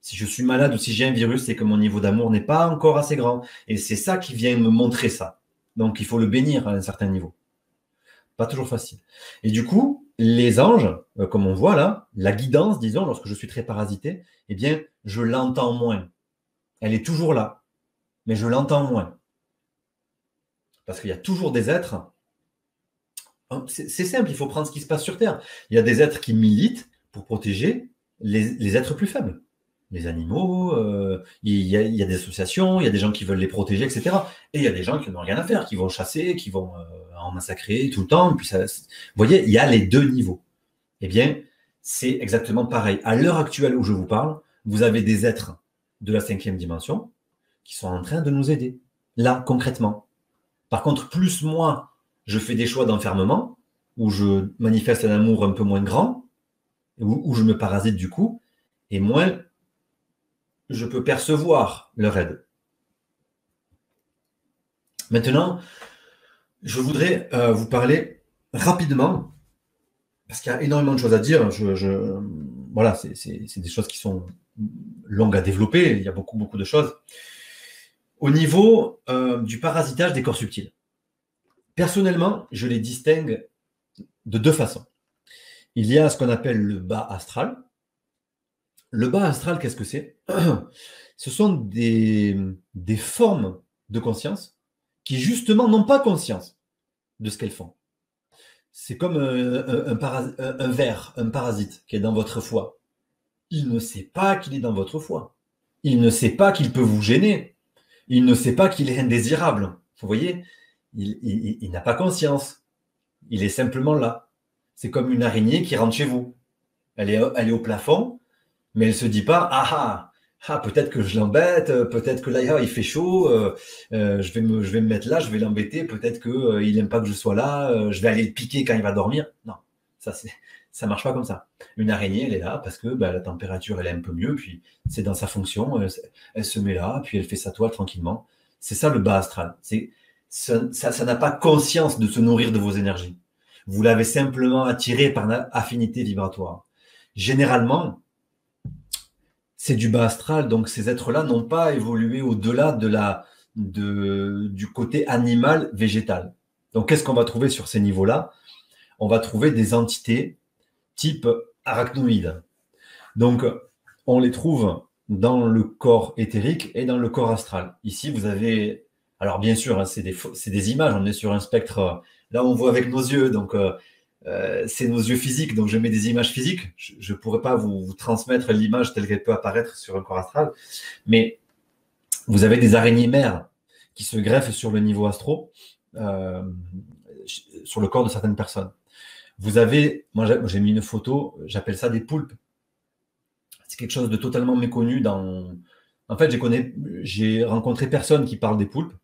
Si je suis malade ou si j'ai un virus, c'est que mon niveau d'amour n'est pas encore assez grand. Et c'est ça qui vient me montrer ça. Donc, il faut le bénir à un certain niveau. Pas toujours facile. Et du coup, les anges, comme on voit là, la guidance, disons, lorsque je suis très parasité, eh bien, je l'entends moins. Elle est toujours là, mais je l'entends moins. Parce qu'il y a toujours des êtres. C'est simple, il faut prendre ce qui se passe sur Terre. Il y a des êtres qui militent pour protéger les êtres plus faibles. Les animaux, il y a des associations, il y a des gens qui veulent les protéger, etc. Et il y a des gens qui n'ont rien à faire, qui vont chasser, qui vont en massacrer tout le temps. Et puis vous voyez, il y a les deux niveaux. Eh bien, c'est exactement pareil. À l'heure actuelle où je vous parle, vous avez des êtres de la 5e dimension qui sont en train de nous aider. Là, concrètement. Par contre, plus moi, je fais des choix d'enfermement, où je manifeste un amour un peu moins grand, où je me parasite du coup, et moins je peux percevoir leur aide. Maintenant, je voudrais vous parler rapidement, parce qu'il y a énormément de choses à dire. Voilà, c'est des choses qui sont longues à développer, il y a beaucoup, beaucoup de choses. Au niveau du parasitage des corps subtils, personnellement, je les distingue de deux façons. Il y a ce qu'on appelle le bas astral. Le bas astral, qu'est-ce que c'est? Ce sont des formes de conscience qui, justement, n'ont pas conscience de ce qu'elles font. C'est comme un ver, un parasite qui est dans votre foie. Il ne sait pas qu'il est dans votre foie. Il ne sait pas qu'il peut vous gêner. Il ne sait pas qu'il est indésirable. Vous voyez, il n'a pas conscience. Il est simplement là. C'est comme une araignée qui rentre chez vous. Elle est au plafond, mais elle ne se dit pas peut-être que je l'embête, peut-être que là il fait chaud, je vais me mettre là, je vais l'embêter, peut-être qu'il n'aime pas que je sois là, je vais aller le piquer quand il va dormir. Non, ça marche pas comme ça. Une araignée, elle est là parce que la température elle est un peu mieux, puis c'est dans sa fonction, elle se met là, puis elle fait sa toile tranquillement. C'est ça le bas astral. Ça n'a pas conscience de se nourrir de vos énergies. Vous l'avez simplement attiré par affinité vibratoire. Généralement, c'est du bas astral, donc ces êtres-là n'ont pas évolué au-delà du côté animal, végétal. Donc qu'est-ce qu'on va trouver sur ces niveaux-là? On va trouver des entités type arachnoïdes. Donc on les trouve dans le corps éthérique et dans le corps astral. Ici, vous avez... Alors bien sûr, c'est des images, on est sur un spectre... Là, on voit avec nos yeux, donc... c'est nos yeux physiques, donc je mets des images physiques. Je ne pourrais pas vous transmettre l'image telle qu'elle peut apparaître sur un corps astral, mais vous avez des araignées mères qui se greffent sur le niveau astro, sur le corps de certaines personnes. Vous avez, moi j'ai mis une photo, j'appelle ça des poulpes. C'est quelque chose de totalement méconnu En fait, j'ai rencontré personne qui parle des poulpes.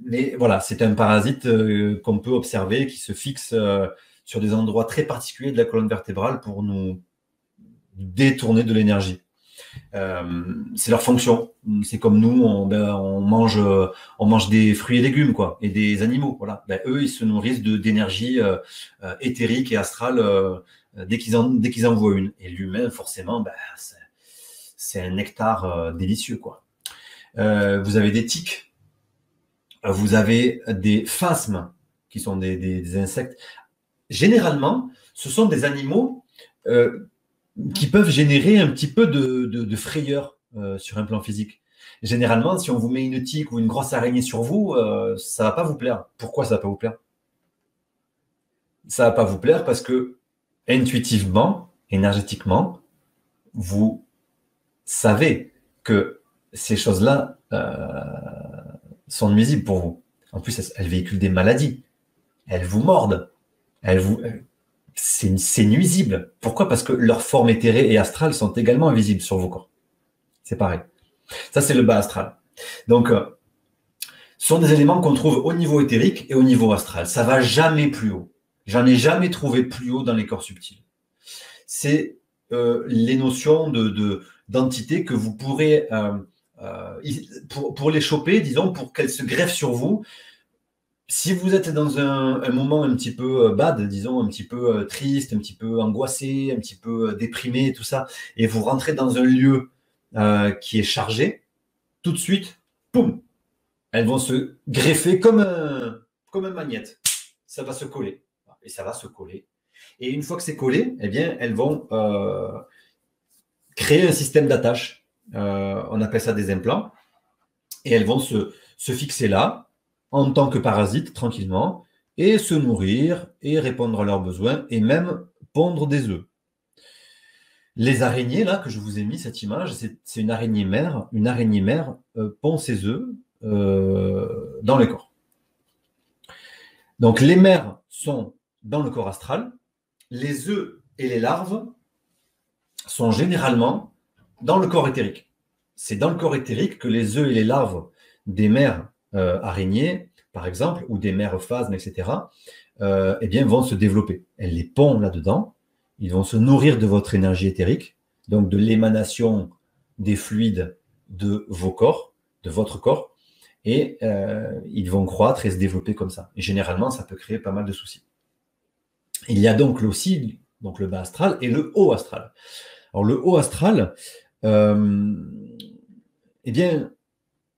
Mais voilà, c'est un parasite qu'on peut observer, qui se fixe sur des endroits très particuliers de la colonne vertébrale pour nous détourner de l'énergie. C'est leur fonction. C'est comme nous, on mange des fruits et légumes, quoi, et des animaux. Voilà. Eux, ils se nourrissent d'énergie éthérique et astrale dès qu'ils en voient une. Et l'humain, forcément, c'est un nectar délicieux, quoi. Vous avez des tiques, vous avez des phasmes, qui sont des insectes. Généralement, ce sont des animaux qui peuvent générer un petit peu de frayeur sur un plan physique. Généralement, si on vous met une tique ou une grosse araignée sur vous, ça ne va pas vous plaire. Pourquoi ça ne va pas vous plaire? Ça ne va pas vous plaire parce que, intuitivement, énergétiquement, vous savez que ces choses-là sont nuisibles pour vous. En plus, elles véhiculent des maladies. Elles vous mordent. C'est nuisible. Pourquoi? Parce que leurs formes éthérées et astrales sont également invisibles sur vos corps. C'est pareil. Ça, c'est le bas astral. Donc, ce sont des éléments qu'on trouve au niveau éthérique et au niveau astral. Ça ne va jamais plus haut. J'en ai jamais trouvé plus haut dans les corps subtils. C'est les notions d'entité que vous pourrez pour les choper, disons, pour qu'elles se greffent sur vous. Si vous êtes dans un moment un petit peu bad, disons, un petit peu triste, un petit peu angoissé, un petit peu déprimé, tout ça, et vous rentrez dans un lieu qui est chargé, tout de suite, poum, elles vont se greffer comme un magnète. Ça va se coller. Et ça va se coller. Et une fois que c'est collé, eh bien, elles vont créer un système d'attache. On appelle ça des implants. Et elles vont se fixer là, en tant que parasites, tranquillement, et se nourrir, et répondre à leurs besoins, et même pondre des œufs. Les araignées, là, que je vous ai mis, cette image, c'est une araignée mère. Une araignée mère pond ses œufs dans le corps. Donc, les mères sont dans le corps astral. Les œufs et les larves sont généralement dans le corps éthérique. C'est dans le corps éthérique que les œufs et les larves des mères araignées, par exemple, ou des mères phasmes, etc., eh bien, vont se développer. Elles les pondent là-dedans. Ils vont se nourrir de votre énergie éthérique, donc de l'émanation des fluides de vos corps, de votre corps, et ils vont croître et se développer comme ça. Et généralement, ça peut créer pas mal de soucis. Il y a donc aussi donc le bas astral et le haut astral. Alors le haut astral, eh bien,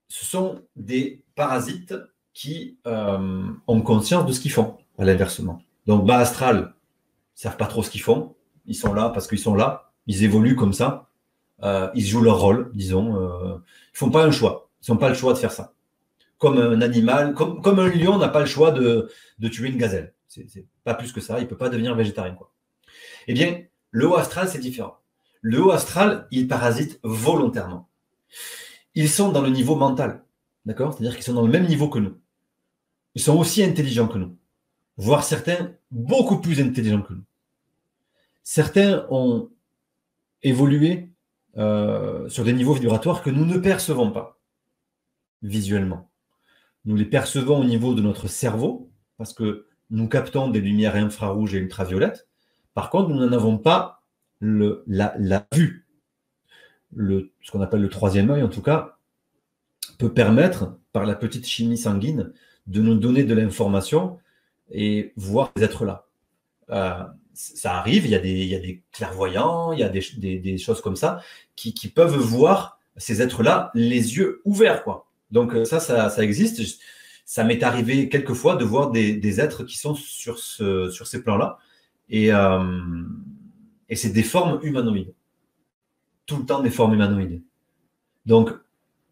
ce sont des parasites qui ont conscience de ce qu'ils font, à l'inversement. Donc bas astral, ils ne savent pas trop ce qu'ils font. Ils sont là parce qu'ils sont là. Ils évoluent comme ça. Ils jouent leur rôle, disons. Ils ne font pas un choix. Ils n'ont pas le choix de faire ça. Comme un animal, comme un lion n'a pas le choix de tuer une gazelle. C'est pas plus que ça. Il ne peut pas devenir végétarien, quoi. Eh bien, le haut astral, c'est différent. Le haut astral, il parasite volontairement. Ils sont dans le niveau mental, d'accord? C'est-à-dire qu'ils sont dans le même niveau que nous. Ils sont aussi intelligents que nous, voire certains beaucoup plus intelligents que nous. Certains ont évolué sur des niveaux vibratoires que nous ne percevons pas visuellement. Nous les percevons au niveau de notre cerveau, parce que nous captons des lumières infrarouges et ultraviolettes. Par contre, nous n'en avons pas la vue. Ce qu'on appelle le troisième œil, en tout cas, peut permettre, par la petite chimie sanguine, de nous donner de l'information et voir ces êtres-là. Ça arrive, il y a des clairvoyants, il y a des choses comme ça qui peuvent voir ces êtres-là les yeux ouverts, quoi. Donc ça existe. Ça m'est arrivé quelquefois de voir des êtres qui sont sur ces plans-là et c'est des formes humanoïdes. Tout le temps des formes humanoïdes. Donc,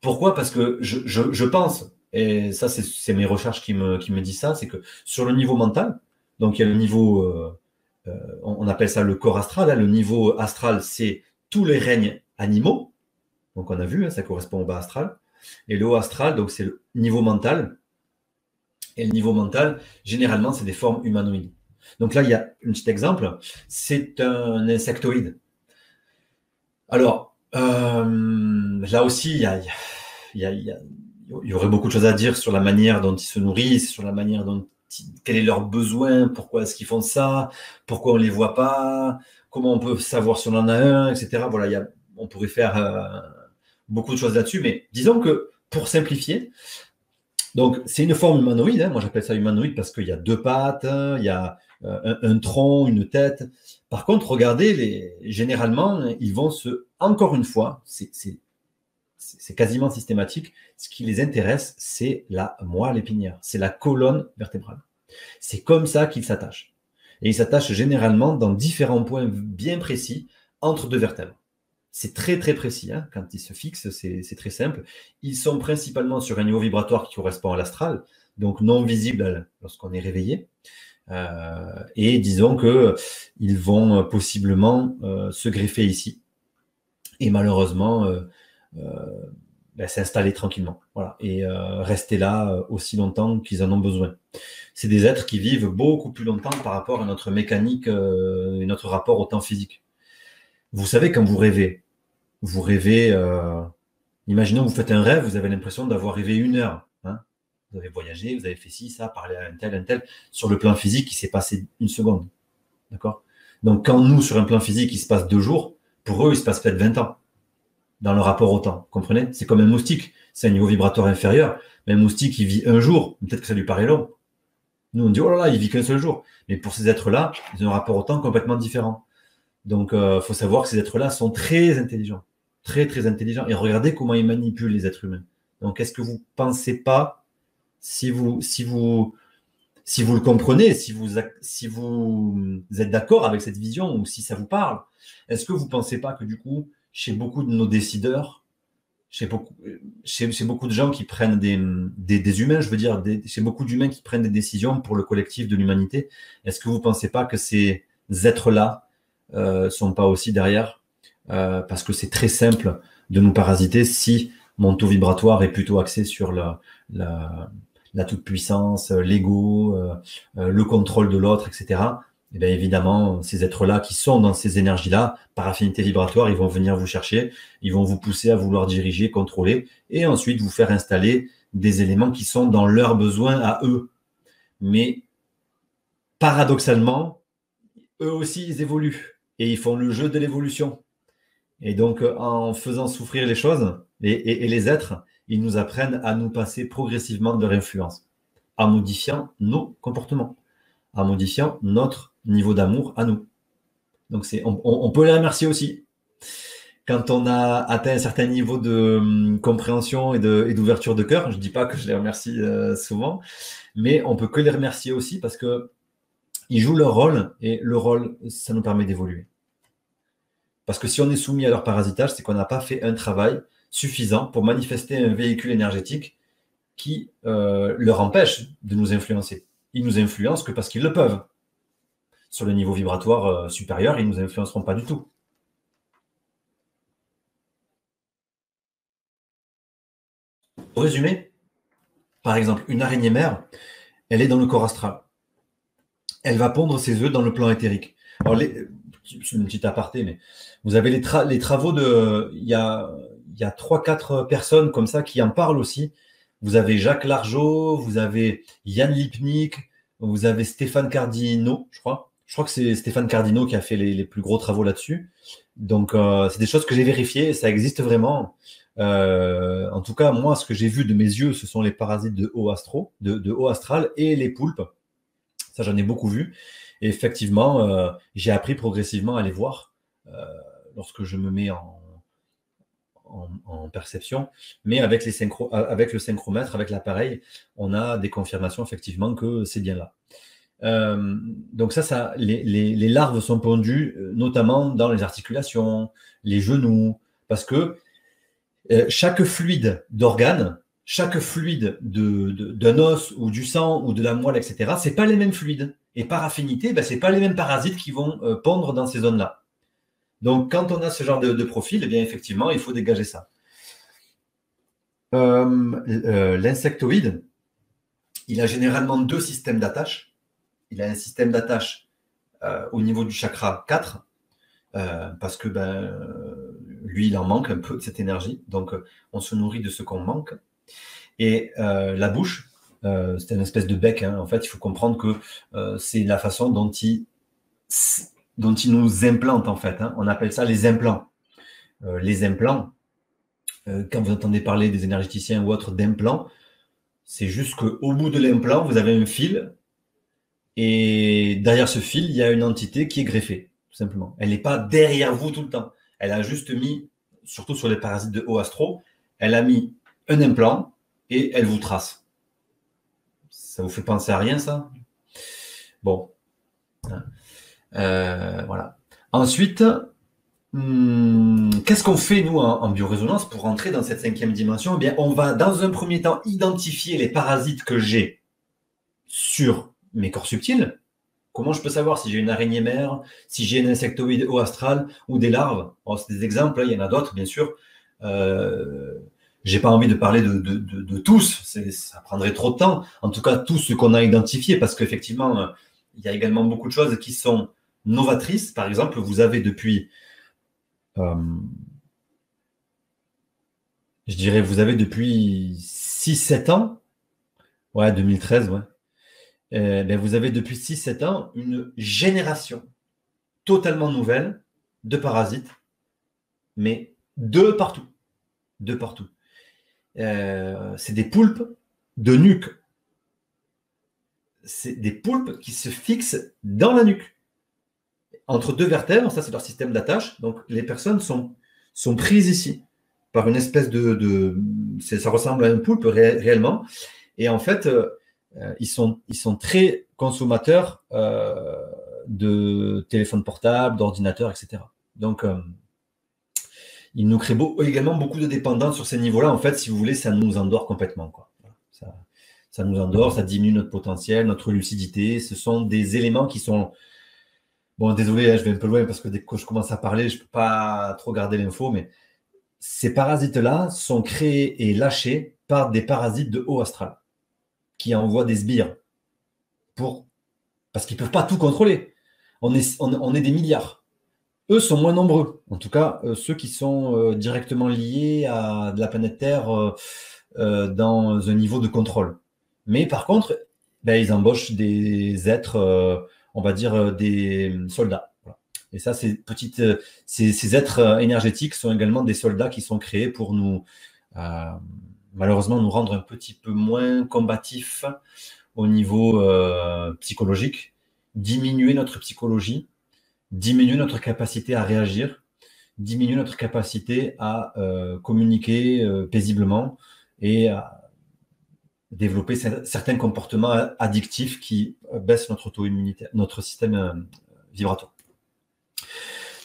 pourquoi? Parce que je pense, et ça c'est mes recherches qui me disent ça, c'est que sur le niveau mental, donc il y a le niveau, on appelle ça le corps astral, hein, le niveau astral c'est tous les règnes animaux, donc on a vu, hein, ça correspond au bas astral, et le haut astral, donc c'est le niveau mental, et le niveau mental, généralement c'est des formes humanoïdes. Donc là il y a un petit exemple, c'est un insectoïde. Alors, là aussi, il y aurait beaucoup de choses à dire sur la manière dont ils se nourrissent, sur la manière dont quel est leur besoin, pourquoi est-ce qu'ils font ça, pourquoi on ne les voit pas, comment on peut savoir si on en a un, etc. Voilà, on pourrait faire beaucoup de choses là-dessus, mais disons que pour simplifier, donc c'est une forme humanoïde, hein, moi j'appelle ça humanoïde parce qu'il y a deux pattes, hein, il y a un tronc, une tête. Par contre, regardez, généralement, ils vont encore une fois, c'est quasiment systématique, ce qui les intéresse, c'est la moelle épinière, c'est la colonne vertébrale. C'est comme ça qu'ils s'attachent. Et ils s'attachent généralement dans différents points bien précis entre deux vertèbres. C'est très très précis, hein. Quand ils se fixent, c'est très simple. Ils sont principalement sur un niveau vibratoire qui correspond à l'astral, donc non visible lorsqu'on est réveillé. Et disons qu'ils vont possiblement se greffer ici et malheureusement s'installer tranquillement, voilà, et rester là aussi longtemps qu'ils en ont besoin. C'est des êtres qui vivent beaucoup plus longtemps par rapport à notre mécanique et notre rapport au temps physique. Vous savez, quand vous rêvez, imaginons vous faites un rêve, vous avez l'impression d'avoir rêvé 1 heure, hein. Vous avez voyagé, vous avez fait ci, ça, parlé à un tel. Sur le plan physique, il s'est passé 1 seconde. D'accord? Donc, quand nous, sur un plan physique, il se passe 2 jours, pour eux, il se passe peut-être 20 ans. dans le rapport au temps. Comprenez? C'est comme un moustique. C'est un niveau vibratoire inférieur. Mais un moustique, il vit un jour. Peut-être que ça lui paraît long. Nous, on dit, oh là là, il vit qu'un seul jour. Mais pour ces êtres-là, ils ont un rapport au temps complètement différent. Donc, il faut savoir que ces êtres-là sont très intelligents. Très, très intelligents. Et regardez comment ils manipulent les êtres humains. Donc, est-ce que vous ne pensez pas, si vous le comprenez, si vous êtes d'accord avec cette vision ou si ça vous parle, est-ce que vous ne pensez pas que du coup, chez beaucoup de nos décideurs, chez beaucoup de gens qui prennent des humains, je veux dire, chez beaucoup d'humains qui prennent des décisions pour le collectif de l'humanité, est-ce que vous ne pensez pas que ces êtres-là sont pas aussi derrière parce que c'est très simple de nous parasiter si mon taux vibratoire est plutôt axé sur la toute-puissance, l'ego, le contrôle de l'autre, etc. Et bien évidemment, ces êtres-là qui sont dans ces énergies-là, par affinité vibratoire, ils vont venir vous chercher, ils vont vous pousser à vouloir diriger, contrôler, et ensuite vous faire installer des éléments qui sont dans leurs besoins à eux. Mais paradoxalement, eux aussi, ils évoluent, et ils font le jeu de l'évolution. Et donc, en faisant souffrir les choses et les êtres, ils nous apprennent à nous passer progressivement de leur influence, en modifiant nos comportements, en modifiant notre niveau d'amour à nous. Donc, on peut les remercier aussi. Quand on a atteint un certain niveau de compréhension et d'ouverture de cœur, je ne dis pas que je les remercie souvent, mais on peut que les remercier aussi parce qu'ils jouent leur rôle et le rôle, ça nous permet d'évoluer. Parce que si on est soumis à leur parasitage, c'est qu'on n'a pas fait un travail suffisant pour manifester un véhicule énergétique qui leur empêche de nous influencer. Ils nous influencent que parce qu'ils le peuvent. Sur le niveau vibratoire supérieur, ils ne nous influenceront pas du tout. Pour résumer, par exemple, une araignée mère, elle est dans le corps astral. Elle va pondre ses œufs dans le plan éthérique. Alors, c'est une petite aparté, mais vous avez les travaux de... Il y a 3-4 personnes comme ça qui en parlent aussi. Vous avez Jacques Largeau, vous avez Yann Lipnik, vous avez Stéphane Cardino, je crois. Je crois que c'est Stéphane Cardino qui a fait les plus gros travaux là-dessus. Donc, c'est des choses que j'ai vérifiées, ça existe vraiment. En tout cas, moi, ce que j'ai vu de mes yeux, ce sont les parasites de haut astral et les poulpes. Ça, j'en ai beaucoup vu. Et effectivement, j'ai appris progressivement à les voir lorsque je me mets en perception. Mais avec le synchromètre, avec l'appareil, on a des confirmations effectivement que c'est bien là. Donc les larves sont pondues notamment dans les articulations, les genoux, parce que chaque fluide d'organe, chaque fluide d'un os ou du sang ou de la moelle, etc., c'est pas les mêmes fluides. Et par affinité, ben, c'est pas les mêmes parasites qui vont pondre dans ces zones-là. Donc, quand on a ce genre de profil, eh bien, effectivement, il faut dégager ça. L'insectoïde, il a généralement 2 systèmes d'attache. Il a un système d'attache au niveau du chakra 4, parce que lui, il en manque un peu de cette énergie. Donc, on se nourrit de ce qu'on manque. Et la bouche, c'est une espèce de bec. Hein. En fait, il faut comprendre que c'est la façon dont il nous implante, en fait. Hein. On appelle ça les implants. Les implants, quand vous entendez parler des énergéticiens ou autres d'implants, c'est juste qu'au bout de l'implant, vous avez un fil. Et derrière ce fil, il y a une entité qui est greffée, tout simplement. Elle n'est pas derrière vous tout le temps. Elle a juste mis, surtout sur les parasites de haut astro, elle a mis un implant et elle vous trace. Ça vous fait penser à rien, ça? Bon. Voilà. Ensuite, qu'est-ce qu'on fait, nous, en biorésonance pour rentrer dans cette 5e dimension? Eh bien, on va, dans un premier temps, identifier les parasites que j'ai sur mes corps subtils. Comment je peux savoir si j'ai une araignée mère, si j'ai un insectoïde haut astral ou des larves? Bon, c'est des exemples, il y en a d'autres, bien sûr. J'ai pas envie de parler de tous, ça prendrait trop de temps. En tout cas, tout ce qu'on a identifié, parce qu'effectivement, il y a également beaucoup de choses qui sont novatrices. Par exemple, vous avez depuis, je dirais, vous avez depuis 6-7 ans, ouais, 2013, ouais. Vous avez depuis 6-7 ans une génération totalement nouvelle de parasites, mais de partout. De partout. C'est des poulpes de nuque. C'est des poulpes qui se fixent dans la nuque. Entre deux vertèbres, ça c'est leur système d'attache. Donc les personnes sont prises ici par une espèce ça ressemble à un poulpe réellement. Et en fait, ils sont très consommateurs de téléphones portables, d'ordinateurs, etc. Donc, ils nous créent également beaucoup de dépendance sur ces niveaux-là. En fait, si vous voulez, ça nous endort complètement, quoi. Ça nous endort, ça diminue notre potentiel, notre lucidité. Ce sont des éléments qui sont... Bon, désolé, je vais un peu loin parce que dès que je commence à parler, je ne peux pas trop garder l'info, mais ces parasites-là sont créés et lâchés par des parasites de haut astral qui envoient des sbires parce qu'ils ne peuvent pas tout contrôler. On est des milliards. Eux sont moins nombreux. En tout cas, ceux qui sont directement liés à de la planète Terre dans un niveau de contrôle. Mais par contre, ils embauchent des êtres, on va dire des soldats. Voilà. Et ça, ces êtres énergétiques sont également des soldats qui sont créés pour nous, malheureusement, nous rendre un petit peu moins combatifs au niveau psychologique, diminuer notre psychologie, diminuer notre capacité à réagir, diminuer notre capacité à communiquer paisiblement et à développer certains comportements addictifs qui baissent notre auto-immunité, notre système vibratoire.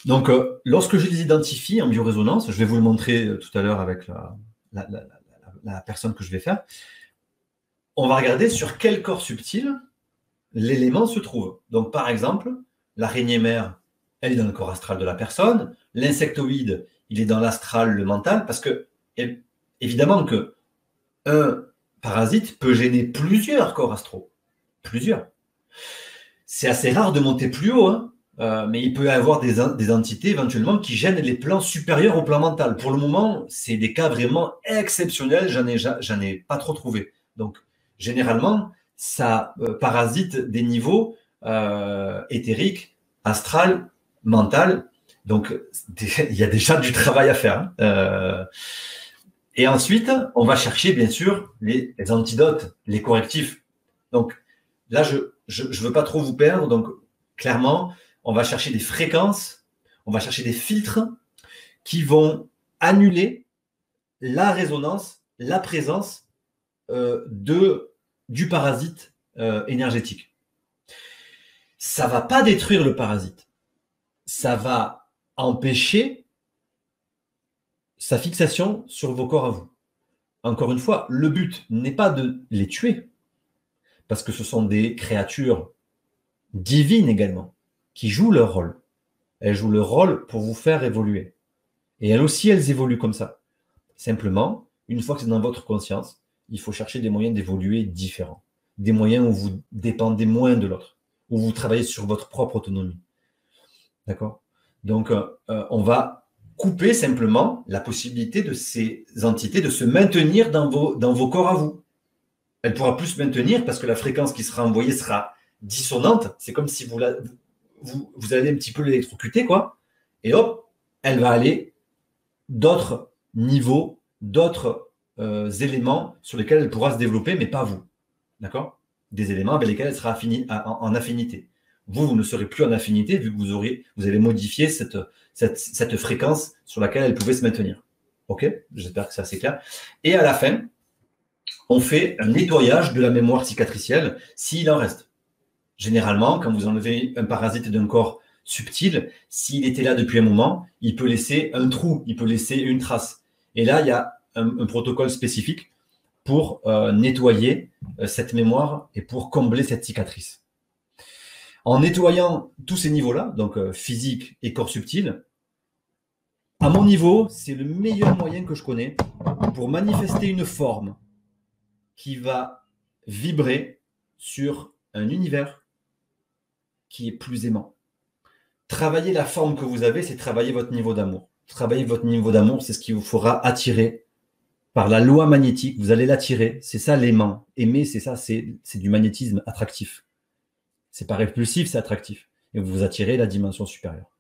Donc, lorsque je les identifie en biorésonance, je vais vous le montrer tout à l'heure avec la personne que je vais faire, on va regarder sur quel corps subtil l'élément se trouve. Donc, par exemple, l'araignée mère, elle est dans le corps astral de la personne. L'insectoïde, il est dans l'astral, le mental, parce que, évidemment, que un parasite peut gêner plusieurs corps astraux. Plusieurs. C'est assez rare de monter plus haut, hein, mais il peut y avoir des entités éventuellement qui gênent les plans supérieurs au plan mental. Pour le moment, c'est des cas vraiment exceptionnels, j'en ai pas trop trouvé. Donc, généralement, ça parasite des niveaux éthériques, astral, mental. Donc, il y a déjà du travail à faire. Et ensuite, on va chercher, bien sûr, les antidotes, les correctifs. Donc, là, je ne veux pas trop vous perdre. Donc, clairement, on va chercher des fréquences, on va chercher des filtres qui vont annuler la résonance, la présence du parasite énergétique. Ça ne va pas détruire le parasite. Ça va empêcher sa fixation sur vos corps à vous. Encore une fois, le but n'est pas de les tuer, parce que ce sont des créatures divines également, qui jouent leur rôle. Elles jouent leur rôle pour vous faire évoluer. Et elles aussi, elles évoluent comme ça. Simplement, une fois que c'est dans votre conscience, il faut chercher des moyens d'évoluer différents. Des moyens où vous dépendez moins de l'autre, où vous travaillez sur votre propre autonomie. D'accord ? Donc, on va couper simplement la possibilité de ces entités de se maintenir dans vos corps à vous. Elle ne pourra plus se maintenir parce que la fréquence qui sera envoyée sera dissonante. C'est comme si vous allez un petit peu l'électrocuter, quoi. Et hop, elle va aller d'autres niveaux, d'autres éléments sur lesquels elle pourra se développer, mais pas vous. D'accord ? Des éléments avec lesquels elle sera en affinité. Vous ne serez plus en affinité vu que vous allez modifier cette fréquence sur laquelle elle pouvait se maintenir. Ok ? J'espère que c'est assez clair. Et à la fin, on fait un nettoyage de la mémoire cicatricielle s'il en reste. Généralement, quand vous enlevez un parasite d'un corps subtil, s'il était là depuis un moment, il peut laisser un trou, il peut laisser une trace. Et là, il y a un protocole spécifique pour nettoyer cette mémoire et pour combler cette cicatrice. En nettoyant tous ces niveaux-là, donc physique et corps subtil, à mon niveau, c'est le meilleur moyen que je connais pour manifester une forme qui va vibrer sur un univers qui est plus aimant. Travailler la forme que vous avez, c'est travailler votre niveau d'amour. Travailler votre niveau d'amour, c'est ce qui vous fera attirer par la loi magnétique. Vous allez l'attirer. C'est ça l'aimant. Aimer, c'est ça, c'est du magnétisme attractif. C'est pas répulsif, c'est attractif. Et vous attirez la dimension supérieure.